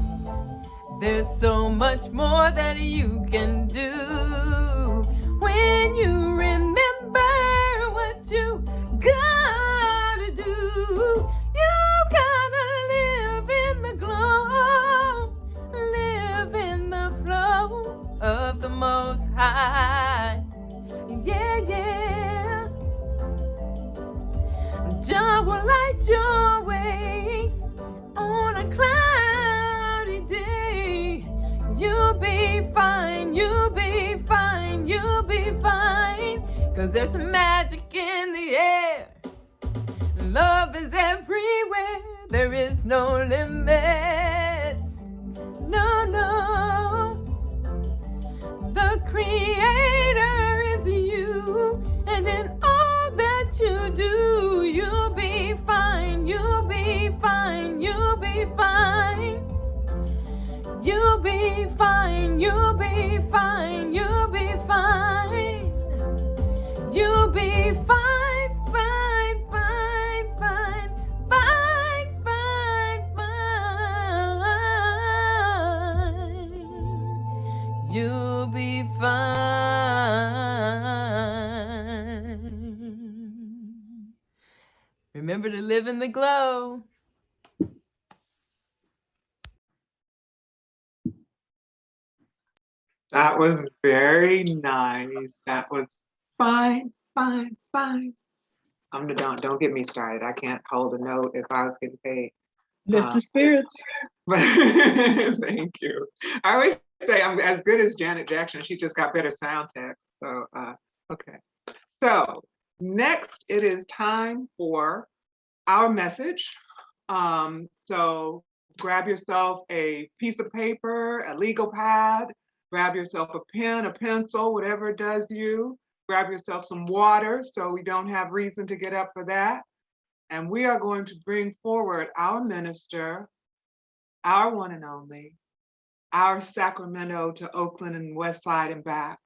There's so much more that you can do when you remember what you gotta do. You gotta live in the glow, live in the flow of the Most High. Yeah, yeah. Jah will light your way on a cloudy day. You'll be fine, you'll be fine, you'll be fine. 'Cause there's some magic in the air. Love is everywhere. There is no limits. No, no. The creator is you. And in all that you do, you'll be fine, you'll be fine, you'll be fine. You'll be fine, you'll be fine, you'll be fine. You'll be fine, fine, fine, fine, fine, fine, fine. You'll be fine. Remember to live in the glow. That was very nice. That was fine, fine, fine. Don't get me started. I can't hold a note if I was getting paid. Lift the spirits. Thank you. I always say I'm as good as Janet Jackson. She just got better sound text. So, okay. So next it is time for our message. So grab yourself a piece of paper, a legal pad, grab yourself a pen, a pencil, whatever it does you. Grab yourself some water so we don't have reason to get up for that. And we are going to bring forward our minister, our one and only, our Sacramento to Oakland and West Side and back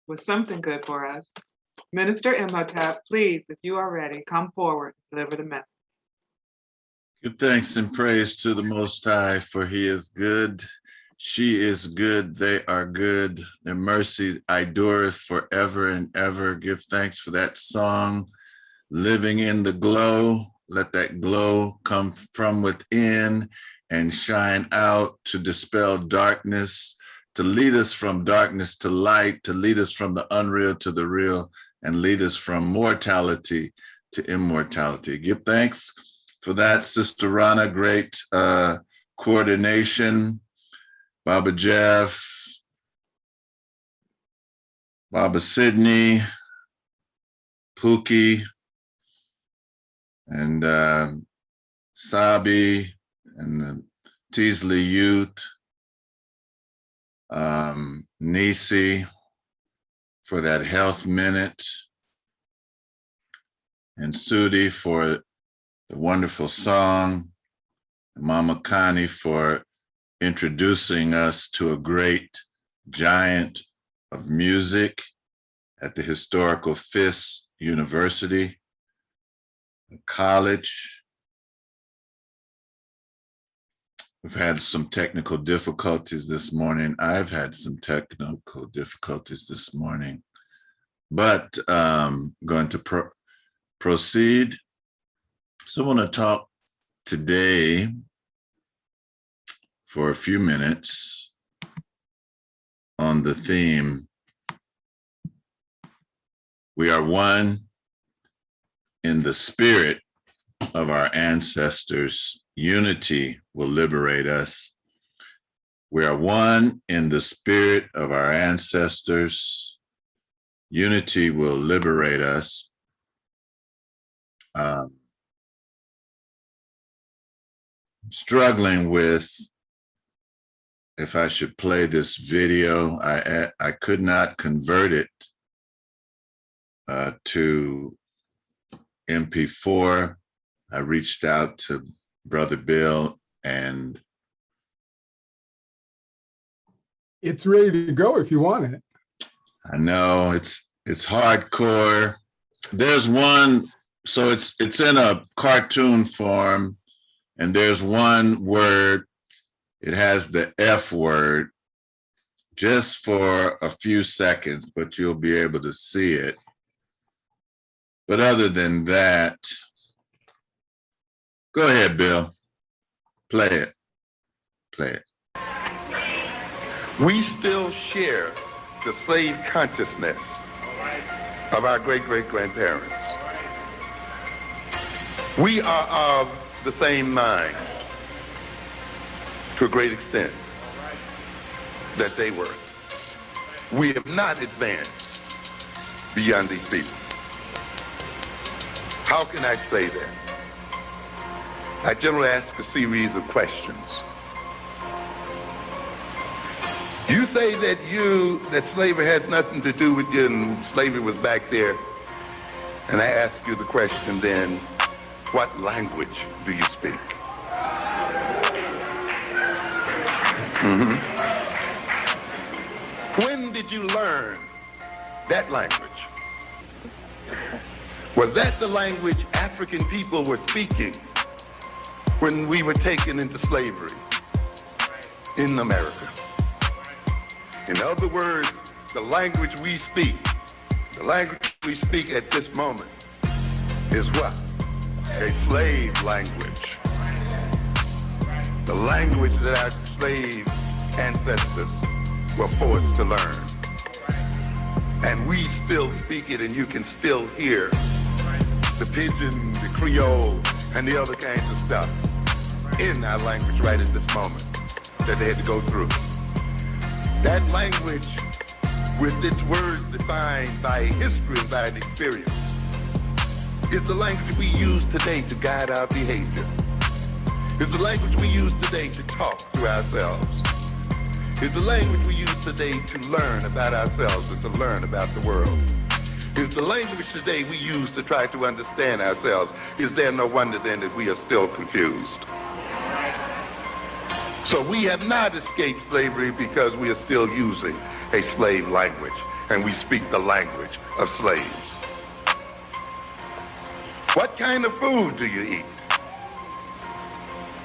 with something good for us. Minister Imhotep, please, if you are ready, come forward, deliver the message. Give thanks and praise to the Most High, for he is good. She is good. They are good. Their mercy endureth forever and ever. Give thanks for that song, Living in the Glow. Let that glow come from within and shine out to dispel darkness, to lead us from darkness to light, to lead us from the unreal to the real, and lead us from mortality to immortality. Give thanks for that, Sister Rana. Great coordination. Baba Jeff, Baba Sydney, Pookie, and Sabi, and the Teasley Youth, Nisi for that health minute, and Sudi for the wonderful song, and Mama Connie for introducing us to a great giant of music at the historical Fisk University, college. We've had some technical difficulties this morning. I've had some technical difficulties this morning, but going to proceed. So I want to talk today for a few minutes on the theme, we are one in the spirit of our ancestors. Unity will liberate us. We are one in the spirit of our ancestors. Unity will liberate us. Struggling with if I should play this video. I could not convert it to MP4. I reached out to Brother Bill, and it's ready to go if you want it. I know it's hardcore. There's one, so it's in a cartoon form, and there's one word. It has the F word just for a few seconds, but you'll be able to see it. But other than that, go ahead, Bill. Play it. Play it. We still share the slave consciousness of our great-great-grandparents. We are of the same mind to a great extent that they were. We have not advanced beyond these people. How can I say that? I generally ask a series of questions. You say that slavery has nothing to do with you and slavery was back there. And I ask you the question then, what language do you speak? When did you learn that language? Was that the language African people were speaking when we were taken into slavery in America? In other words, the language we speak at this moment is what? A slave language. The language that our slave ancestors were forced to learn. And we still speak it, and you can still hear the pidgin, the Creole, and the other kinds of stuff in our language right at this moment that they had to go through. That language, with its words defined by history and by an experience, is the language we use today to guide our behavior. It's the language we use today to talk to ourselves. It's the language we use today to learn about ourselves and to learn about the world. It's the language today we use to try to understand ourselves. Is there no wonder then that we are still confused? So we have not escaped slavery because we are still using a slave language, and we speak the language of slaves. What kind of food do you eat?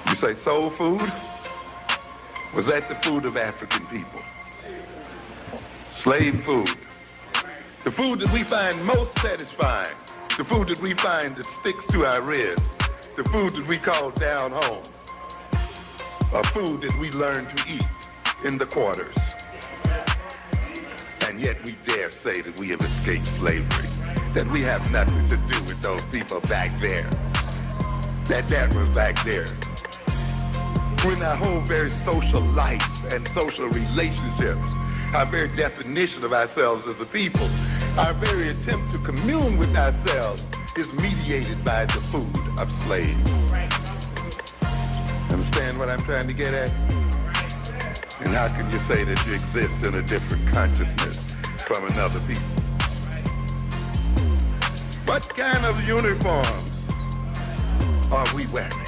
You say soul food? Was that the food of African people? Slave food. The food that we find most satisfying, the food that we find that sticks to our ribs, the food that we call down home, a food that we learn to eat in the quarters. And yet we dare say that we have escaped slavery, that we have nothing to do with those people back there, that was back there. When our whole very social life and social relationships, our very definition of ourselves as a people, our very attempt to commune with ourselves is mediated by the food of slaves. Understand what I'm trying to get at? And how can you say that you exist in a different consciousness from another people? What kind of uniforms are we wearing?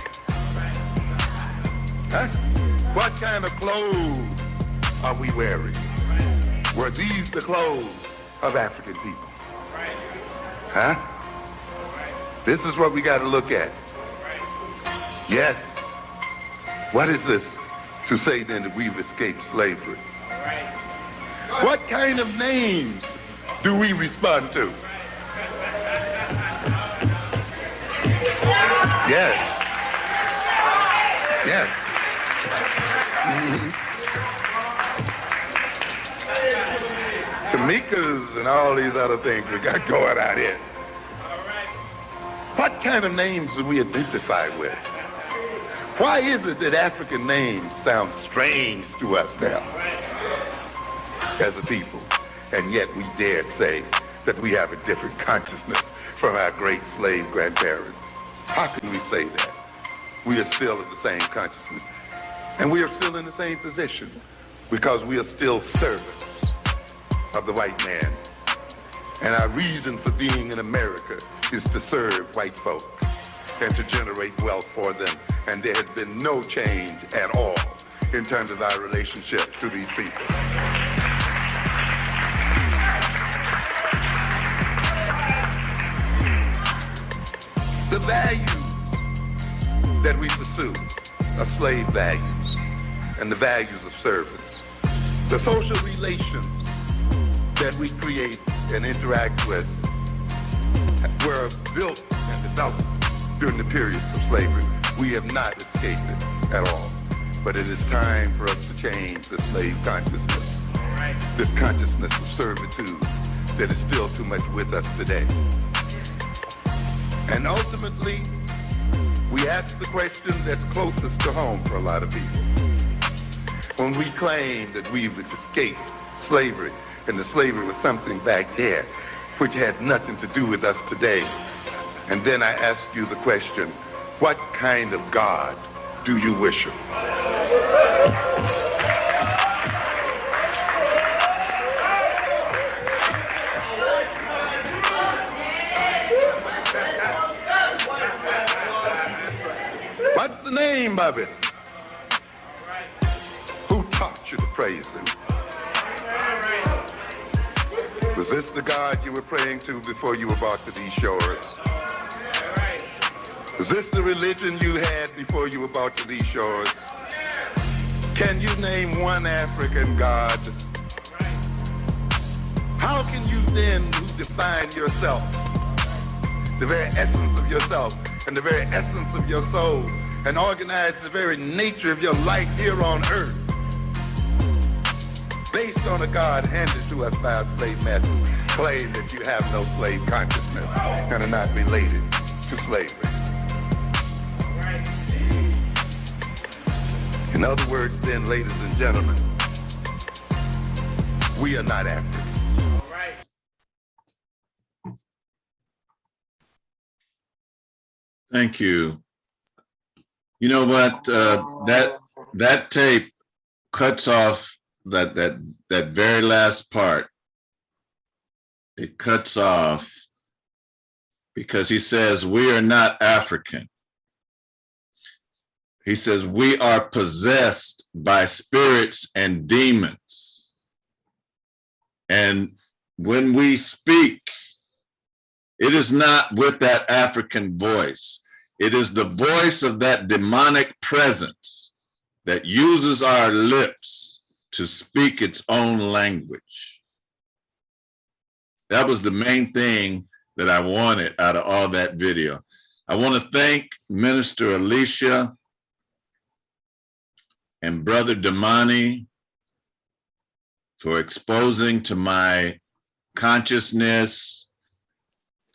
Huh? What kind of clothes are we wearing? Were these the clothes of African people? Huh? This is what we got to look at. Yes. What is this to say then that we've escaped slavery? What kind of names do we respond to? Yes. Yes. Tamikas and all these other things we got going out here. What kind of names do we identify with? Why is it that African names sound strange to us now as a people, and yet we dare say that we have a different consciousness from our great slave grandparents? How can we say that? We are still in the same consciousness, and we are still in the same position because we are still servants of the white man. And our reason for being in America is to serve white folk and to generate wealth for them. And there has been no change at all in terms of our relationship to these people. The values that we pursue are slave values and the values of servants. The social relations that we create and interact with were built and developed during the periods of slavery. We have not escaped it at all. But it is time for us to change the slave consciousness, this consciousness of servitude that is still too much with us today. And ultimately, we ask the question that's closest to home for a lot of people. When we claim that we've escaped slavery, and the slavery was something back there which had nothing to do with us today. And then I ask you the question, what kind of God do you worship? What's the name of it? Who taught you to praise him? Was this the God you were praying to before you were brought to these shores? Was this the religion you had before you were brought to these shores? Can you name one African God? How can you then define yourself, the very essence of yourself and the very essence of your soul, and organize the very nature of your life here on earth based on a God handed to us by our slave masters, claim that you have no slave consciousness and are not related to slavery? In other words, then, ladies and gentlemen, we are not Africans. Thank you. You know what? That tape cuts off that very last part. It cuts off because he says we are not African. He says we are possessed by spirits and demons. And when we speak, it is not with that African voice. It is the voice of that demonic presence that uses our lips to speak its own language. That was the main thing that I wanted out of all that video. I want to thank Minister Alicia and Brother Damani for exposing to my consciousness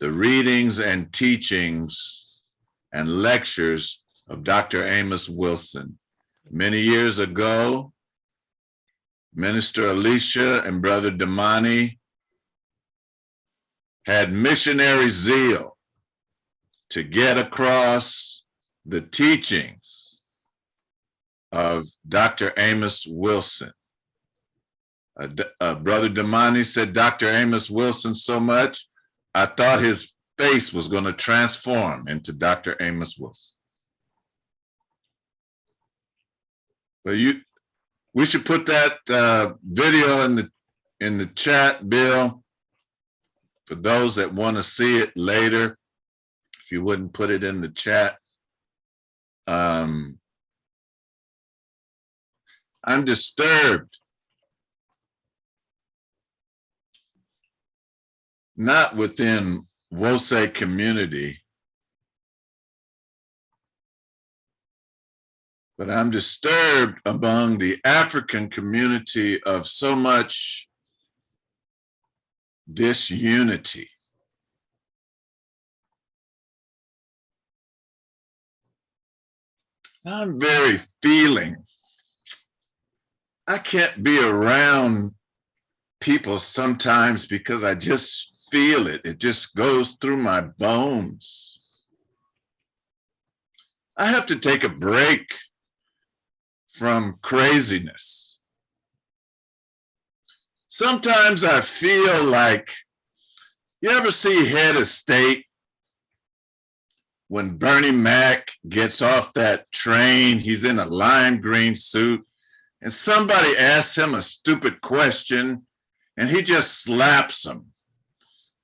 the readings and teachings and lectures of Dr. Amos Wilson. Many years ago, Minister Alicia and Brother Damani had missionary zeal to get across the teachings of Dr. Amos Wilson. Brother Damani said Dr. Amos Wilson so much, I thought his face was going to transform into Dr. Amos Wilson. But we should put that video in the chat, Bill, for those that want to see it later. If you wouldn't put it in the chat. I'm disturbed, not within Wose community, but I'm disturbed among the African community of so much disunity. I'm very feeling. I can't be around people sometimes because I just feel it. It just goes through my bones. I have to take a break from craziness. Sometimes I feel like, you ever see Head of State? When Bernie Mac gets off that train, he's in a lime green suit, and somebody asks him a stupid question, and he just slaps them.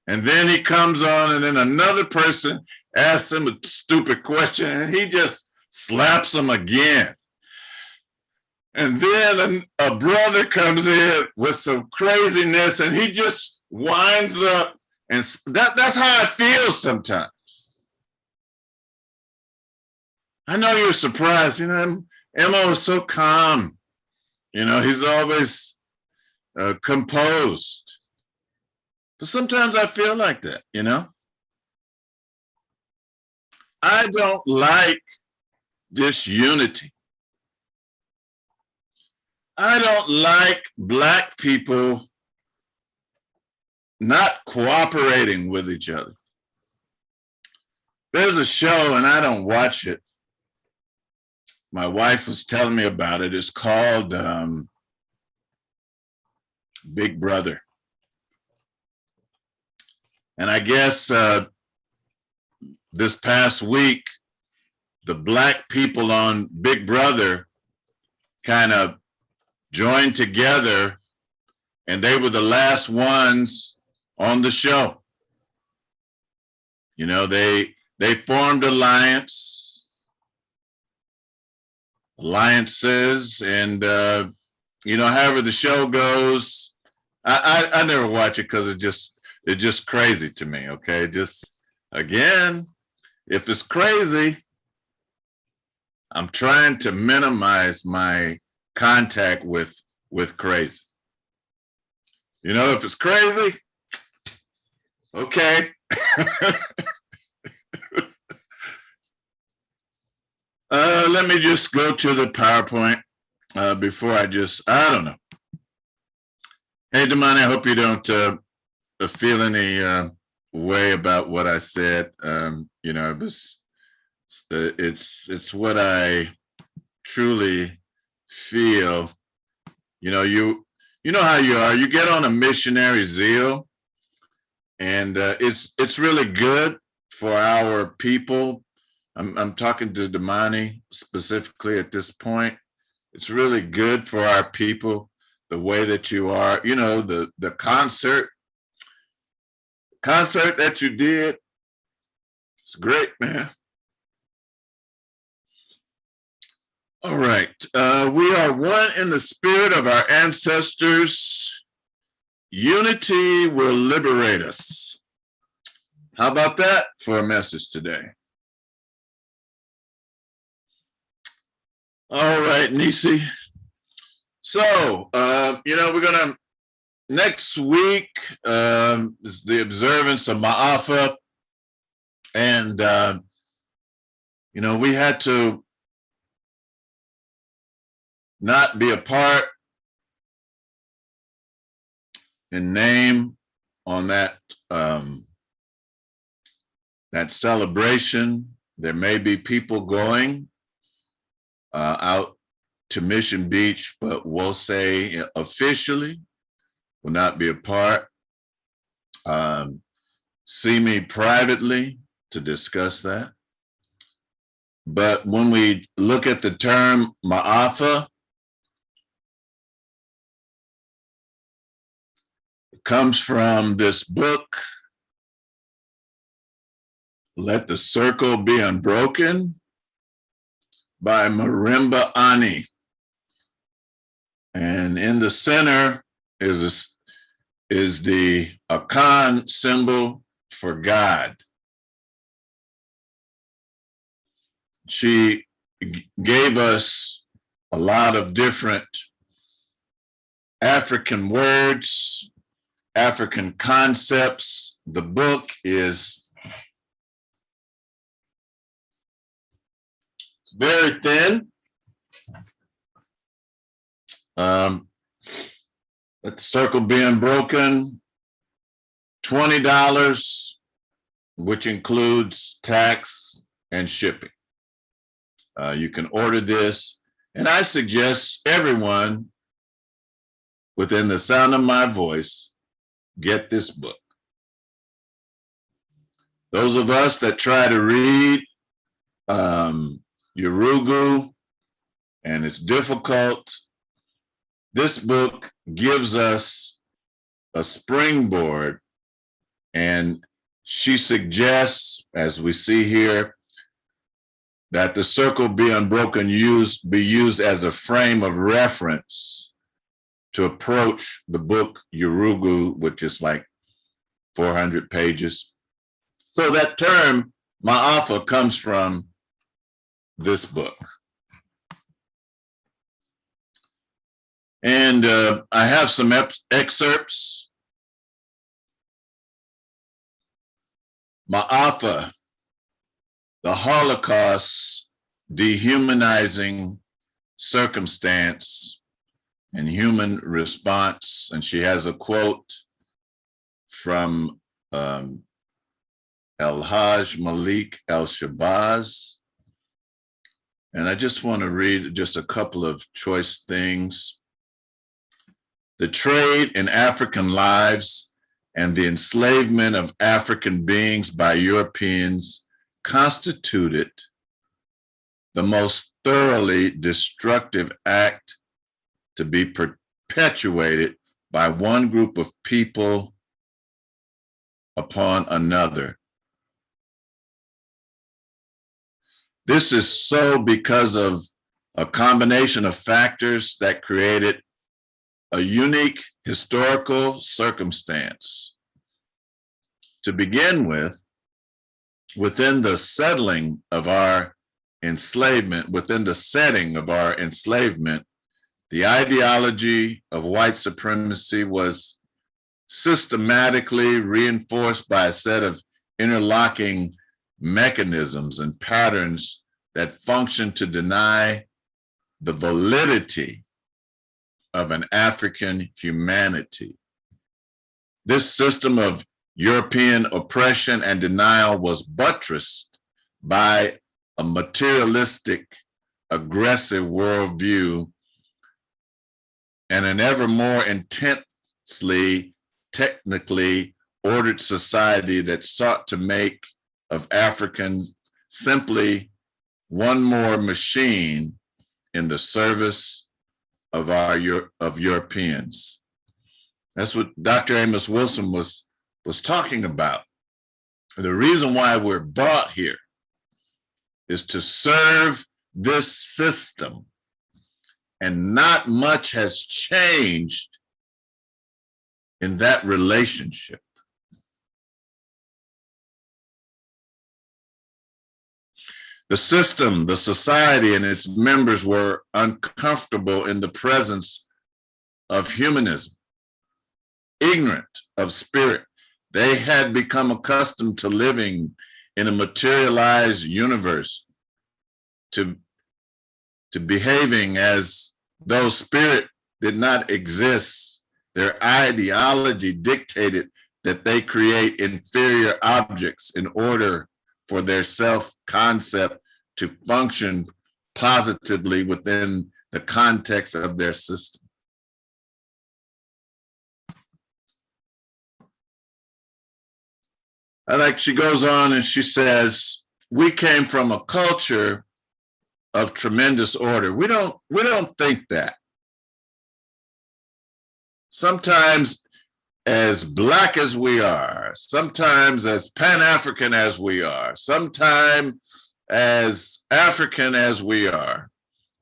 And then he comes on, and then another person asks him a stupid question, and he just slaps them again. And then a brother comes in with some craziness, and he just winds up, and that's how I feel sometimes. I know you're surprised, you know, Mo is so calm. You know, he's always composed. But sometimes I feel like that, you know? I don't like disunity. I don't like Black people not cooperating with each other. There's a show, and I don't watch it. My wife was telling me about it. It's called Big Brother. And I guess this past week, the Black people on Big Brother kind of joined together, and they were the last ones on the show. You know, they formed alliances, and you know, however the show goes, I never watch it because it's just crazy to me. Okay, just again, if it's crazy, I'm trying to minimize my contact with crazy. You know, if it's crazy, okay. Let me just go to the PowerPoint before I don't know. Hey, Damani, I hope you don't feel any way about what I said. You know, it's what I truly feel. You know, you know how you are. You get on a missionary zeal, and it's really good for our people. I'm talking to Damani specifically at this point. It's really good for our people, the way that you are. You know, the concert that you did, it's great, man. All right, we are one in the spirit of our ancestors. Unity will liberate us. How about that for a message today? All right, Nisi. So, you know, we're gonna, next week is the observance of Ma'afa. And, you know, we had to not be a part in name on that, that celebration. There may be people going out to Mission Beach, but we'll say officially will not be a part. See me privately to discuss that. But when we look at the term Ma'afa, it comes from this book, Let the Circle Be Unbroken, by Marimba Ani. And in the center is the Akan symbol for God. She gave us a lot of different African words, African concepts. The book is very thin. With the circle being broken, $20, which includes tax and shipping. You can order this, and I suggest everyone within the sound of my voice get this book. Those of us that try to read Yurugu and it's difficult, this book gives us a springboard, and she suggests, as we see here, that the circle be unbroken be used as a frame of reference to approach the book Yurugu, which is like 400 pages. So that term, Ma'afa, comes from this book. And I have some excerpts. Ma'afa, the Holocaust's dehumanizing circumstance and human response. And she has a quote from El-Hajj Malik El-Shabazz. And I just want to read just a couple of choice things. The trade in African lives and the enslavement of African beings by Europeans constituted the most thoroughly destructive act to be perpetuated by one group of people upon another. This is so because of a combination of factors that created a unique historical circumstance. To begin with, within the settling of our enslavement, within the setting of our enslavement, the ideology of white supremacy was systematically reinforced by a set of interlocking mechanisms and patterns that function to deny the validity of an African humanity. This system of European oppression and denial was buttressed by a materialistic, aggressive worldview and an ever more intensely, technically ordered society that sought to make of Africans simply one more machine in the service of Europeans. That's what Dr. Amos Wilson was talking about. The reason why we're brought here is to serve this system, and not much has changed in that relationship. The system, the society, and its members were uncomfortable in the presence of humanism, ignorant of spirit. They had become accustomed to living in a materialized universe, to behaving as though spirit did not exist. Their ideology dictated that they create inferior objects in order for their self-concept to function positively within the context of their system. She goes on and she says, we came from a culture of tremendous order. We don't think that. Sometimes as Black as we are, sometimes as Pan-African as we are, sometimes as African as we are,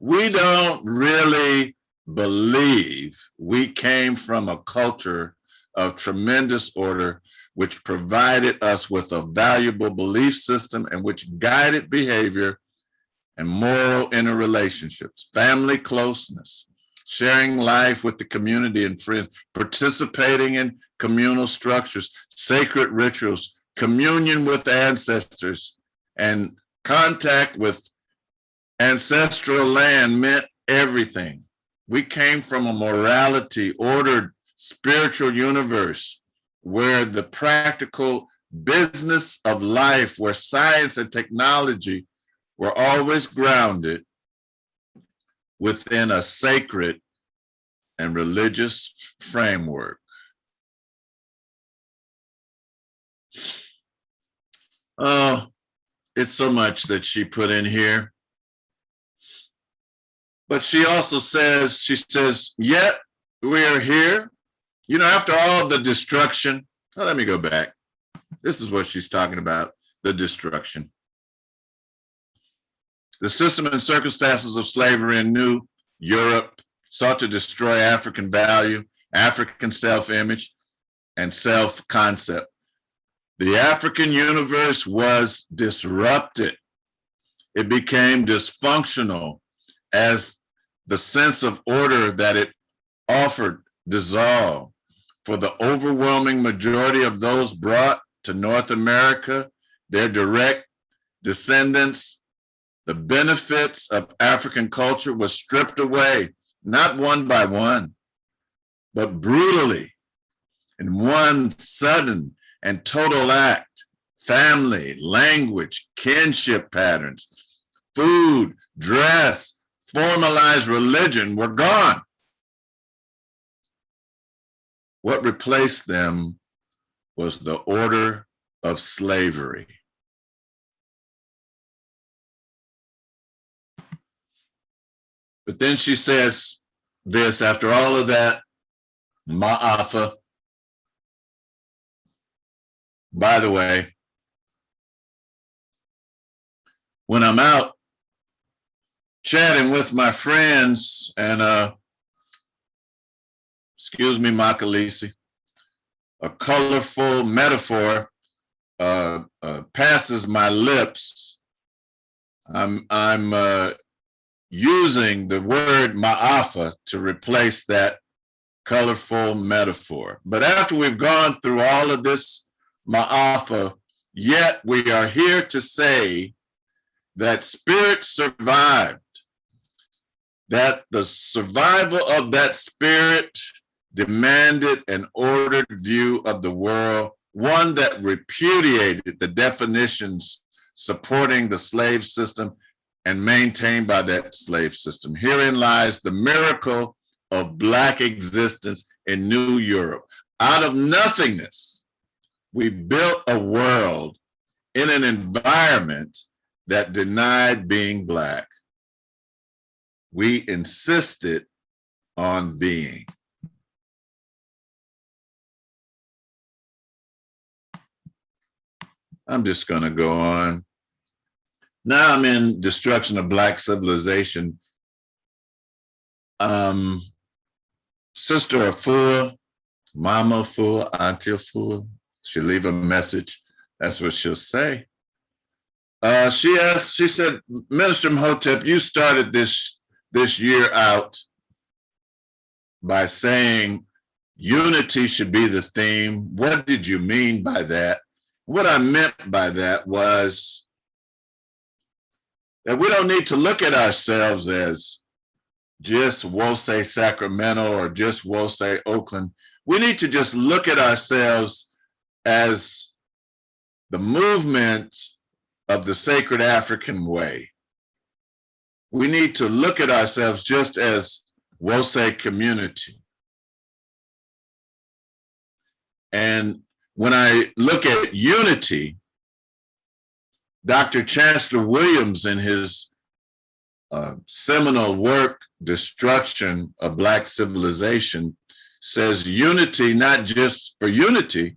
we don't really believe we came from a culture of tremendous order, which provided us with a valuable belief system and which guided behavior and moral interrelationships, family closeness, sharing life with the community and friends, participating in communal structures, sacred rituals, communion with ancestors, and contact with ancestral land meant everything. We came from a morality, ordered, spiritual universe where the practical business of life, where science and technology were always grounded within a sacred and religious framework. Oh, it's so much that she put in here. But she also says, yet we are here. You know, after all the destruction, oh, let me go back. This is what she's talking about, the destruction. The system and circumstances of slavery in New Europe sought to destroy African value, African self-image, and self-concept. The African universe was disrupted. It became dysfunctional as the sense of order that it offered dissolved. For the overwhelming majority of those brought to North America, their direct descendants, the benefits of African culture was stripped away, not one by one, but brutally in one sudden and total act. Family, language, kinship patterns, food, dress, formalized religion were gone. What replaced them was the order of slavery. But then she says this, after all of that, Ma'afa. By the way, when I'm out chatting with my friends and excuse me, Makalisi, a colorful metaphor passes my lips. I'm using the word ma'afa to replace that colorful metaphor. But after we've gone through all of this ma'afa, yet we are here to say that spirit survived, that the survival of that spirit demanded an ordered view of the world, one that repudiated the definitions supporting the slave system and maintained by that slave system. Herein lies the miracle of Black existence in New Europe. Out of nothingness, we built a world in an environment that denied being Black. We insisted on being. I'm just going to go on. Now I'm in Destruction of Black Civilization. Sister Afua, Mama Afua, Auntie Afua, she'll leave a message. That's what she'll say. She said, Minister Imhotep, you started this year out by saying unity should be the theme. What did you mean by that? What I meant by that was that we don't need to look at ourselves as just Wosay Sacramento or just Wosay Oakland. We need to just look at ourselves as the movement of the sacred African way. We need to look at ourselves just as Wosay community. And when I look at unity, Dr. Chancellor Williams in his seminal work, Destruction of Black Civilization, says unity not just for unity,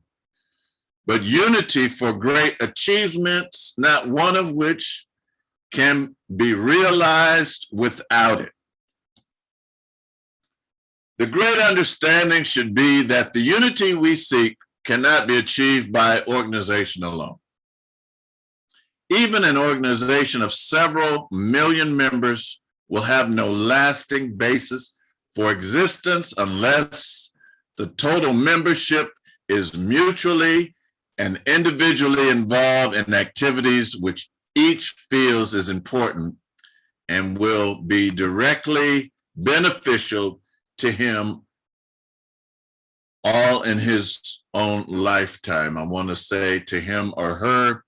but unity for great achievements, not one of which can be realized without it. The great understanding should be that the unity we seek cannot be achieved by organization alone. Even an organization of several million members will have no lasting basis for existence unless the total membership is mutually and individually involved in activities which each feels is important and will be directly beneficial to him all in his own lifetime. I want to say to him or her,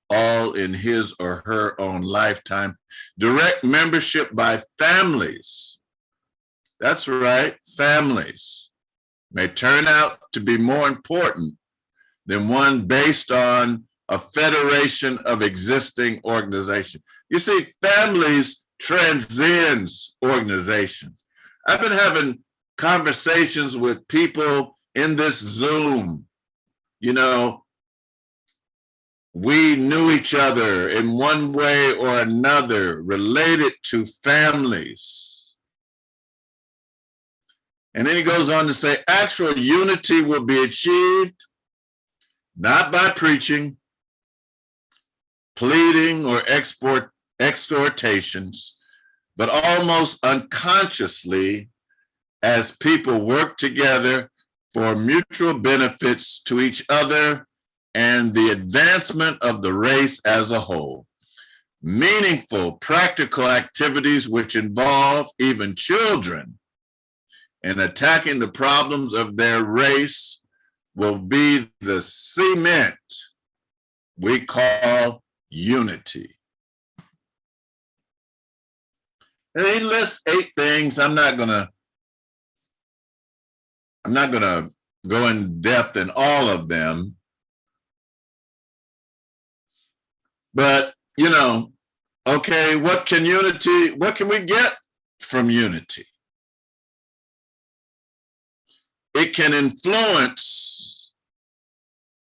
all in his or her own lifetime. Direct membership by families. That's right, families may turn out to be more important than one based on a federation of existing organizations. You see, families transcends organizations. I've been having conversations with people in this Zoom. You know, we knew each other in one way or another related to families. And then he goes on to say, actual unity will be achieved not by preaching, pleading, or exhortations, but almost unconsciously as people work together for mutual benefits to each other and the advancement of the race as a whole. Meaningful, practical activities which involve even children in attacking the problems of their race will be the cement we call unity. And he lists 8 things. I'm not gonna go in depth in all of them. But, you know, okay, what can we get from unity? It can influence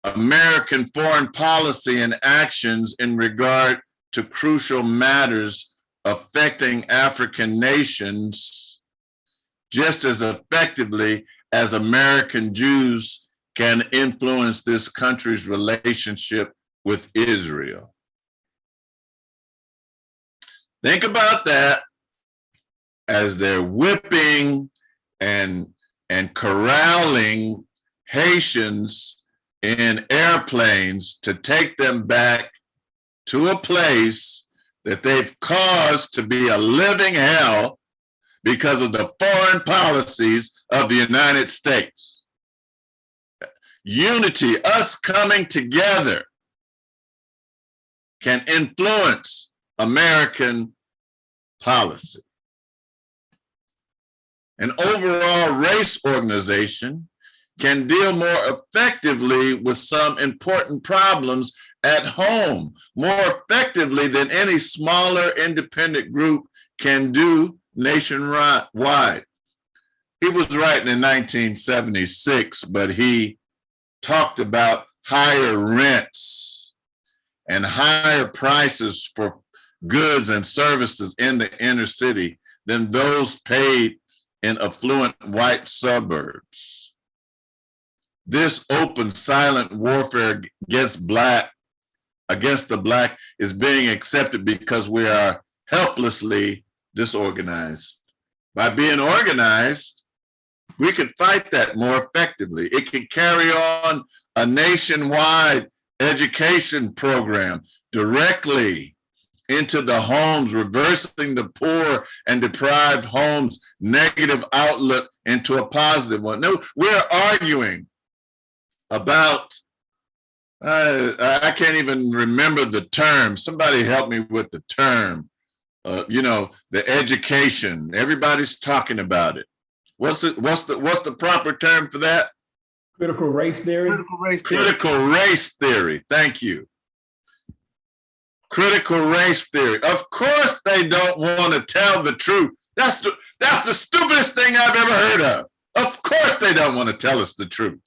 American foreign policy and actions in regard to crucial matters affecting African nations just as effectively as American Jews can influence this country's relationship with Israel. Think about that as they're whipping and corralling Haitians in airplanes to take them back to a place that they've caused to be a living hell because of the foreign policies of the United States. Unity, us coming together, can influence American policy. An overall race organization can deal more effectively with some important problems at home, more effectively than any smaller independent group can do nationwide. He was writing in 1976, but he talked about higher rents and higher prices for goods and services in the inner city than those paid in affluent white suburbs. This open, silent warfare against the Black is being accepted because we are helplessly disorganized. By being organized, we could fight that more effectively. It can carry on a nationwide education program directly into the homes, reversing the poor and deprived homes' negative outlook into a positive one. No, we're arguing about, I can't even remember the term. Somebody help me with the term. You know, the education. Everybody's talking about it. What's the proper term for that? Critical race theory. Critical race theory. Thank you. Critical race theory. Of course, they don't want to tell the truth. That's the stupidest thing I've ever heard of. Of course, they don't want to tell us the truth.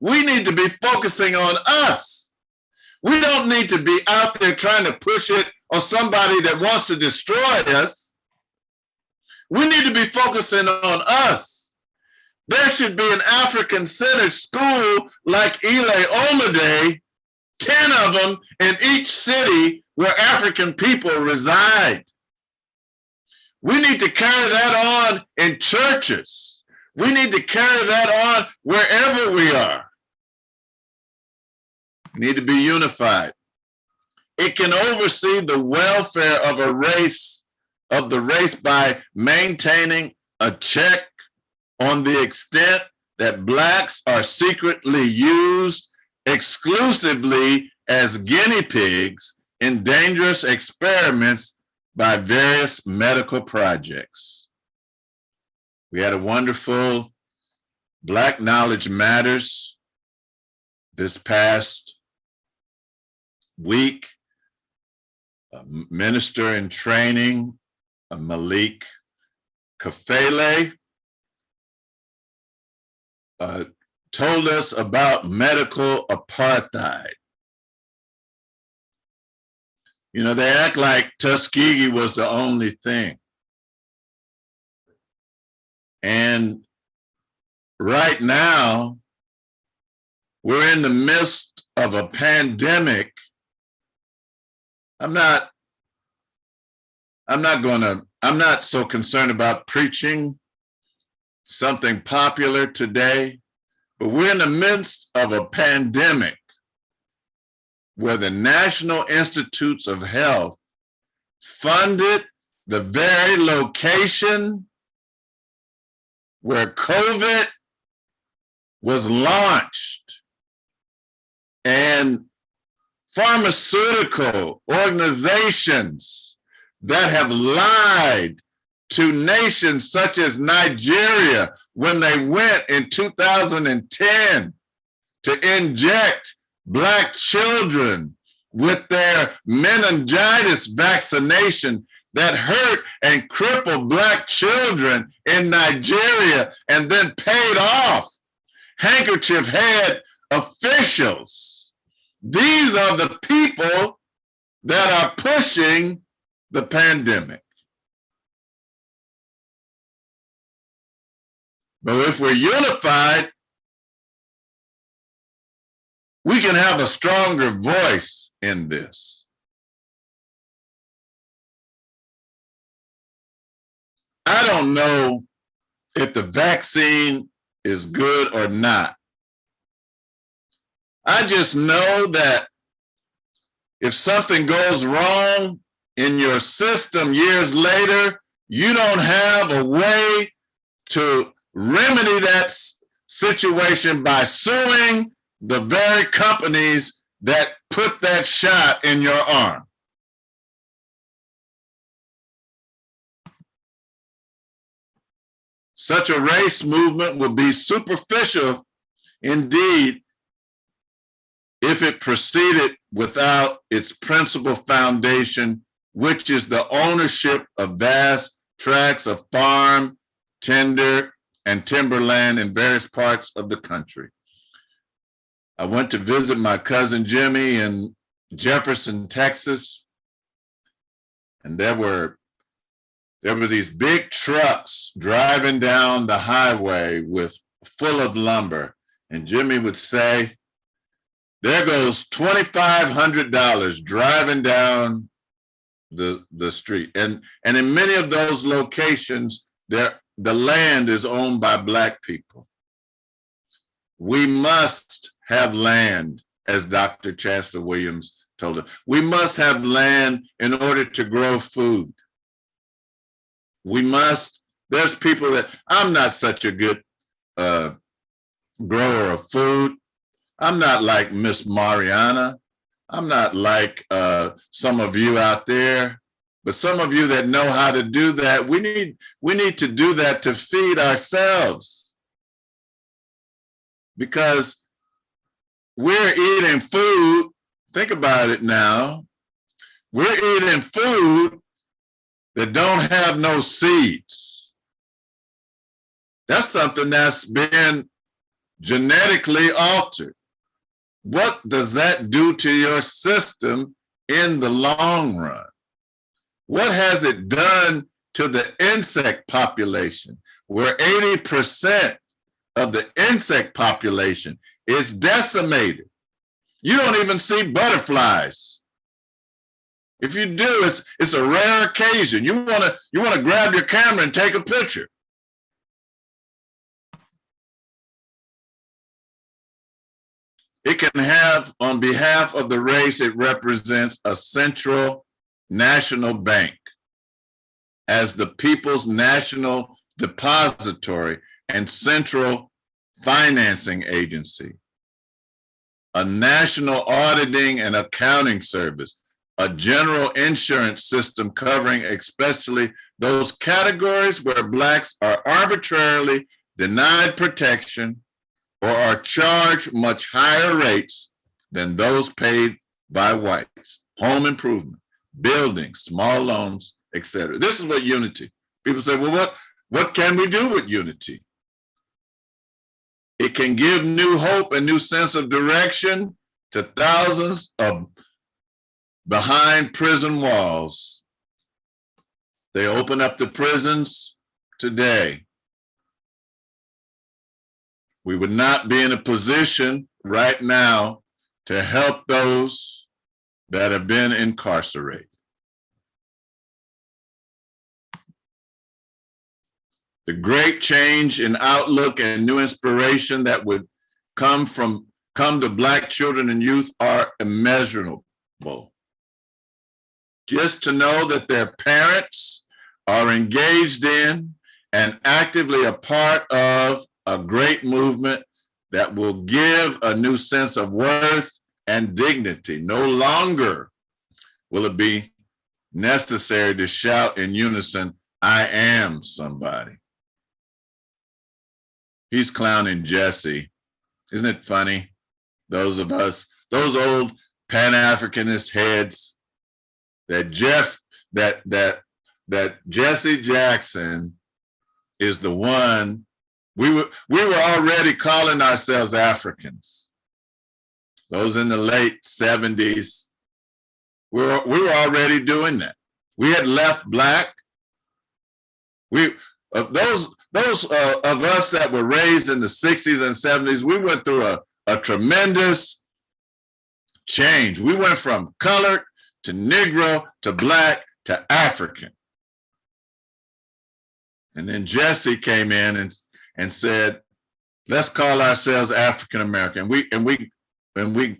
We need to be focusing on us. We don't need to be out there trying to push it on somebody that wants to destroy us. We need to be focusing on us. There should be an African-centered school like Ile Omade, 10 of them in each city where African people reside. We need to carry that on in churches. We need to carry that on wherever we are. We need to be unified. It can oversee the welfare of a race, of the race, by maintaining a check on the extent that Blacks are secretly used exclusively as guinea pigs in dangerous experiments by various medical projects. We had a wonderful Black Knowledge Matters this past week. A minister in training, Malik Kafele, told us about medical apartheid. You know, they act like Tuskegee was the only thing. And right now, we're in the midst of a pandemic. I'm not so concerned about preaching something popular today, but we're in the midst of a pandemic where the National Institutes of Health funded the very location where COVID was launched, and pharmaceutical organizations that have lied to nations such as Nigeria when they went in 2010 to inject Black children with their meningitis vaccination that hurt and crippled Black children in Nigeria, and then paid off handkerchief head officials. These are the people that are pushing the pandemic. But if we're unified, we can have a stronger voice in this. I don't know if the vaccine is good or not. I just know that if something goes wrong in your system years later, you don't have a way to remedy that situation by suing the very companies that put that shot in your arm. Such a race movement would be superficial indeed if it proceeded without its principal foundation, which is the ownership of vast tracts of farm, timber, and timberland in various parts of the country. I went to visit my cousin Jimmy in Jefferson, Texas, and there were these big trucks driving down the highway full of lumber, and Jimmy would say, "There goes $2,500 driving down the street," and in many of those locations, the land is owned by Black people. We must have land, as Dr. Chester Williams told us. We must have land in order to grow food. There's people that, I'm not such a good grower of food. I'm not like Miss Mariana. I'm not like some of you out there, but some of you that know how to do that, we need to do that to feed ourselves. Because we're eating food, think about it now, we're eating food that don't have no seeds. That's something that's been genetically altered. What does that do to your system in the long run? What has it done to the insect population, where 80% of the insect population is decimated? You don't even see butterflies. If you do, it's a rare occasion. You wanna grab your camera and take a picture. It can have, on behalf of the race, it represents a central national bank as the people's national depository and central financing agency, a national auditing and accounting service, a general insurance system covering especially those categories where Blacks are arbitrarily denied protection or are charged much higher rates than those paid by whites. Home improvement, buildings, small loans, etc. This is what unity. People say, well, what can we do with unity? It can give new hope and new sense of direction to thousands of behind prison walls. They open up the prisons today. We would not be in a position right now to help those that have been incarcerated. The great change in outlook and new inspiration that would come to Black children and youth are immeasurable. Just to know that their parents are engaged in and actively a part of a great movement that will give a new sense of worth and dignity. No longer will it be necessary to shout in unison, I am somebody. He's clowning Jesse. Isn't it funny? Those of us, those old Pan-Africanist heads, that Jesse Jackson is the one. We were already calling ourselves Africans. Those in the late 70s, we were already doing that. We had left Black. Those of us that were raised in the 60s and 70s, we went through a tremendous change. We went from colored to Negro to Black to African. And then Jesse came in and said, let's call ourselves African American. And we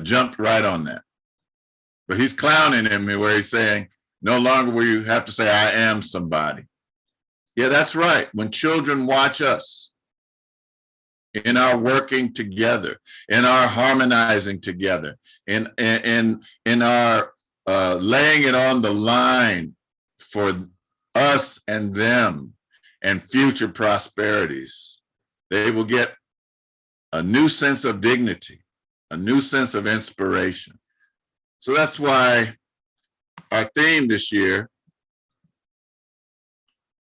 jumped right on that. But he's clowning at me where he's saying, no longer will you have to say, I am somebody. Yeah, that's right. When children watch us in our working together, in our harmonizing together, in our laying it on the line for us and them and future prosperities, they will get a new sense of dignity, a new sense of inspiration. So that's why our theme this year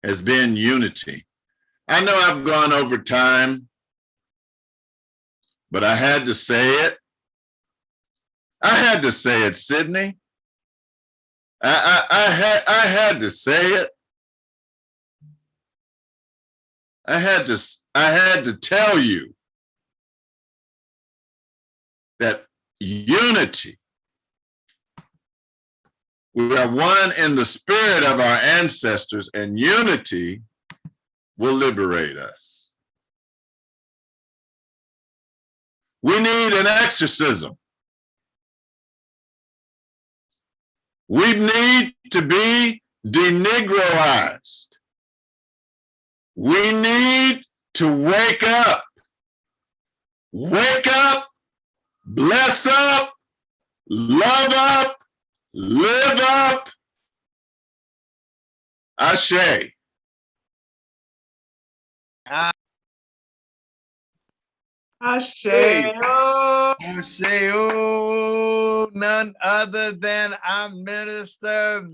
has been unity. I know I've gone over time, but I had to say it. I had to say it, Sydney. I had to say it. I had to tell you that unity, we are one in the spirit of our ancestors, and unity will liberate us. We need an exorcism. We need to be denegroized. We need to wake up. Wake up, bless up, love up, live up. Ashe. Ashe. None other than our Minister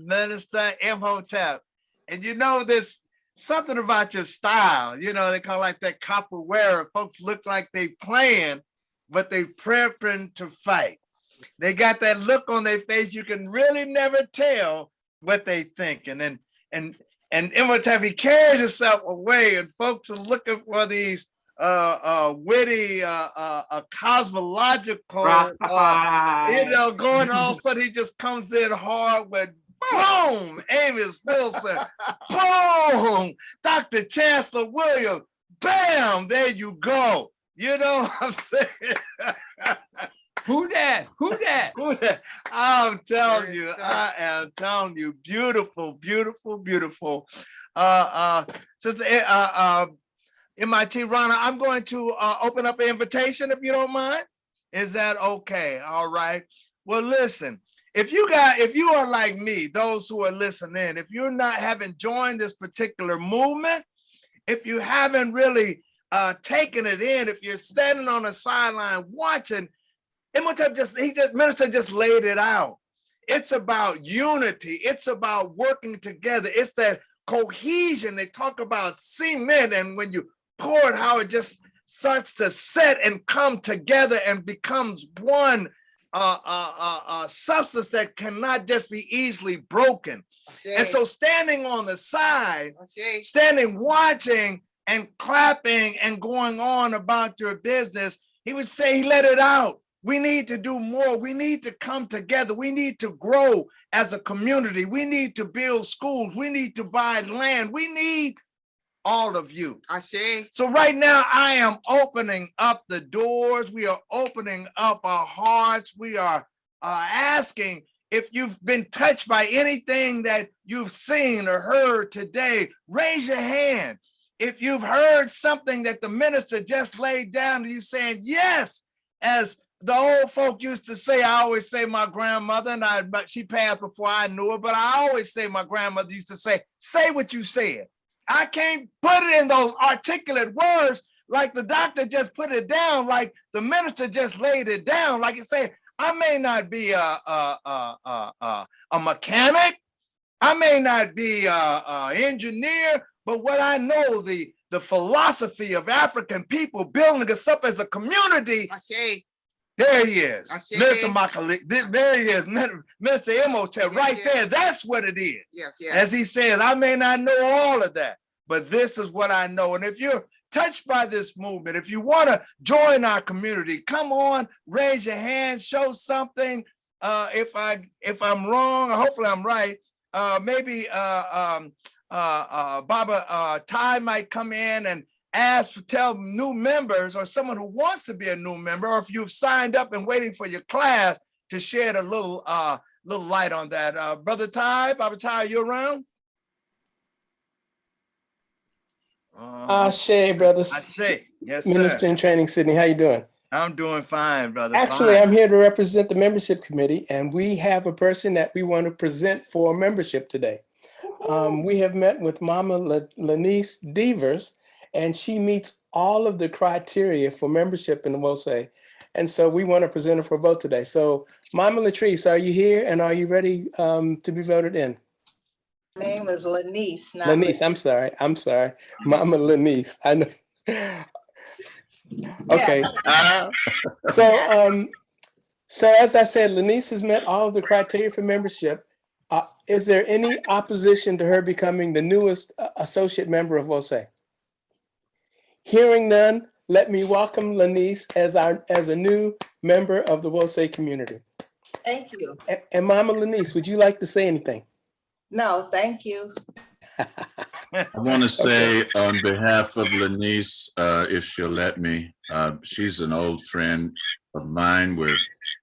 Imhotep. And you know, there's something about your style. You know, they call like that capoeira. Folks look like they playing, but they prepping to fight. They got that look on their face. You can really never tell what they thinking. And Imhotep, he carries himself away, and folks are looking for these witty, cosmological, going all of a sudden he just comes in hard with boom, Amos Wilson, boom, Dr. Chancellor Williams, bam, there you go. You know what I'm saying? I'm telling you, I am telling you, beautiful, beautiful, beautiful. Sister MIT Rana, I'm going to open up an invitation if you don't mind. Is that okay? All right. Well, listen, if you are like me, those who are listening, if you're not haven't joined this particular movement, if you haven't really taken it in, if you're standing on the sideline watching, Imhotep minister just laid it out. It's about unity. It's about working together. It's that cohesion. They talk about cement, and when you pour it, how it just starts to set and come together and becomes one substance that cannot just be easily broken. And so standing on the side, standing watching and clapping and going on about your business, he would say, he let it out. We need to do more. We need to come together. We need to grow as a community. We need to build schools. We need to buy land. We need all of you. I see. So right now I am opening up the doors. We are opening up our hearts. We are asking if you've been touched by anything that you've seen or heard today, raise your hand. If you've heard something that the minister just laid down to you saying, yes, as the old folk used to say, I always say my grandmother, but she passed before I knew her, but I always say my grandmother used to say what you said. I can't put it in those articulate words like the doctor just put it down, like the minister just laid it down. Like it said, I may not be a mechanic, I may not be a engineer, but what I know, the philosophy of African people building us up as a community. I see. There he is, I see. Mr. Makalik. There he is, Mr. Imhotep, right there. That's what it is. Yes, yes. As he says, I may not know all of that, but this is what I know. And if you're touched by this movement, if you want to join our community, come on, raise your hand, show something. If I'm wrong, hopefully I'm right. Maybe Baba Ty might come in and tell new members or someone who wants to be a new member, or if you've signed up and waiting for your class to shed a little light on that. Brother Ty, Baba Ty, are you around? Shay, brothers. Shay, yes, sir. Minister in Training, Sydney. How you doing? I'm doing fine, brother. Actually, fine. I'm here to represent the membership committee, and we have a person that we want to present for membership today. We have met with Mama Lanice Devers, and she meets all of the criteria for membership in the WOSE. And so we want to present her for a vote today. So Mama Latrice, are you here and are you ready to be voted in? My name is Lanice. Not Lanice, I'm sorry. Mama Lanice, I know. Okay. So as I said, Lanice has met all of the criteria for membership. Is there any opposition to her becoming the newest associate member of WOSE? Hearing none, let me welcome Lanice as a new member of the WOSE community. Thank you. And Mama Lanice, would you like to say anything? No, thank you. I want to say on behalf of Lanice, if she'll let me, she's an old friend of mine. We're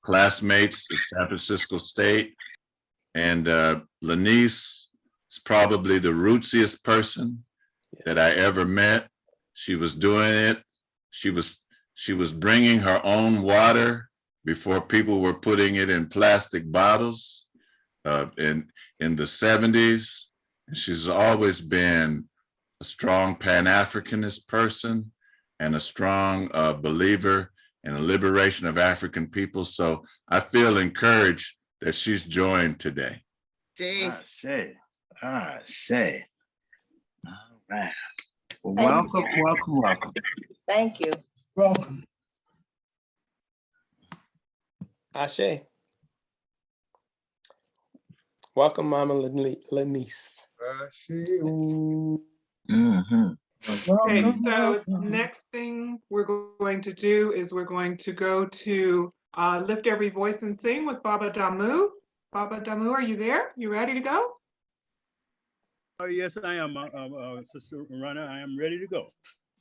classmates at San Francisco State. And Lanice is probably the rootsiest person that I ever met. She was doing it. She was bringing her own water before people were putting it in plastic bottles in the 70s. And she's always been a strong Pan-Africanist person and a strong believer in the liberation of African people. So I feel encouraged that she's joined today. Shay. Shay. All right. Well, welcome. Thank you. Welcome. Ashe. Welcome, Mama Lanice. Okay, so next thing we're going to do is we're going to go to Lift Every Voice and Sing with Baba Damu. Baba Damu, are you there? You ready to go? Oh, yes, I am, Sister Rana. I am ready to go.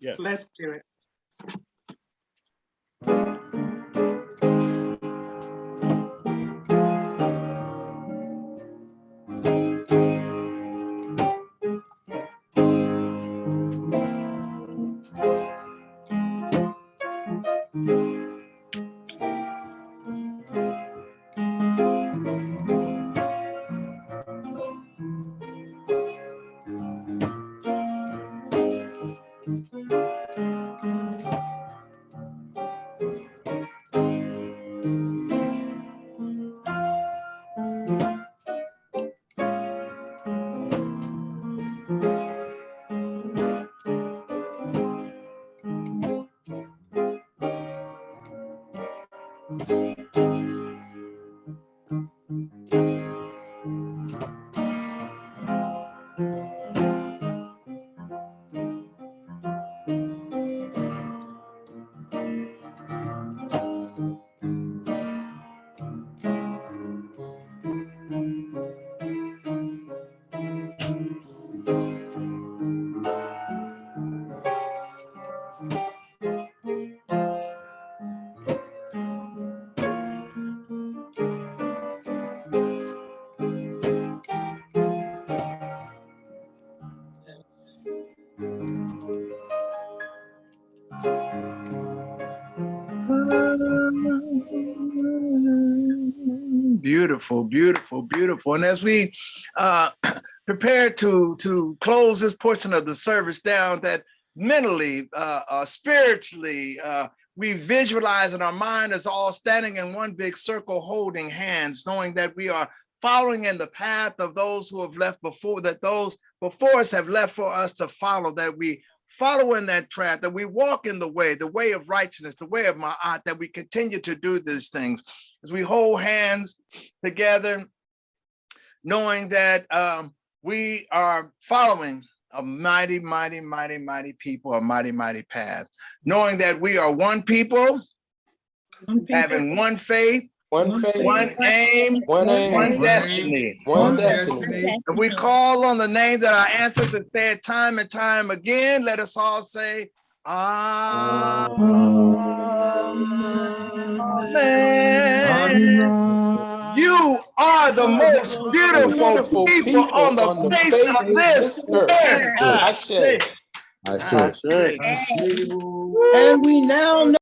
Yes. Let's do it. Beautiful, beautiful, beautiful. And as we prepare to close this portion of the service down, that mentally, spiritually, we visualize in our mind as all standing in one big circle, holding hands, knowing that we are following in the path of those who have left before, that those before us have left for us to follow, that we follow in that track, that we walk in the way of righteousness, the way of Ma'at, that we continue to do these things. As we hold hands together, knowing that we are following a mighty, mighty, mighty, mighty people, a mighty, mighty path, knowing that we are one people, having one faith, one aim, one destiny. And we call on the name that our ancestors said time and time again. Let us all say, Amen. You are the most beautiful people on the face of this earth. I say. And we now know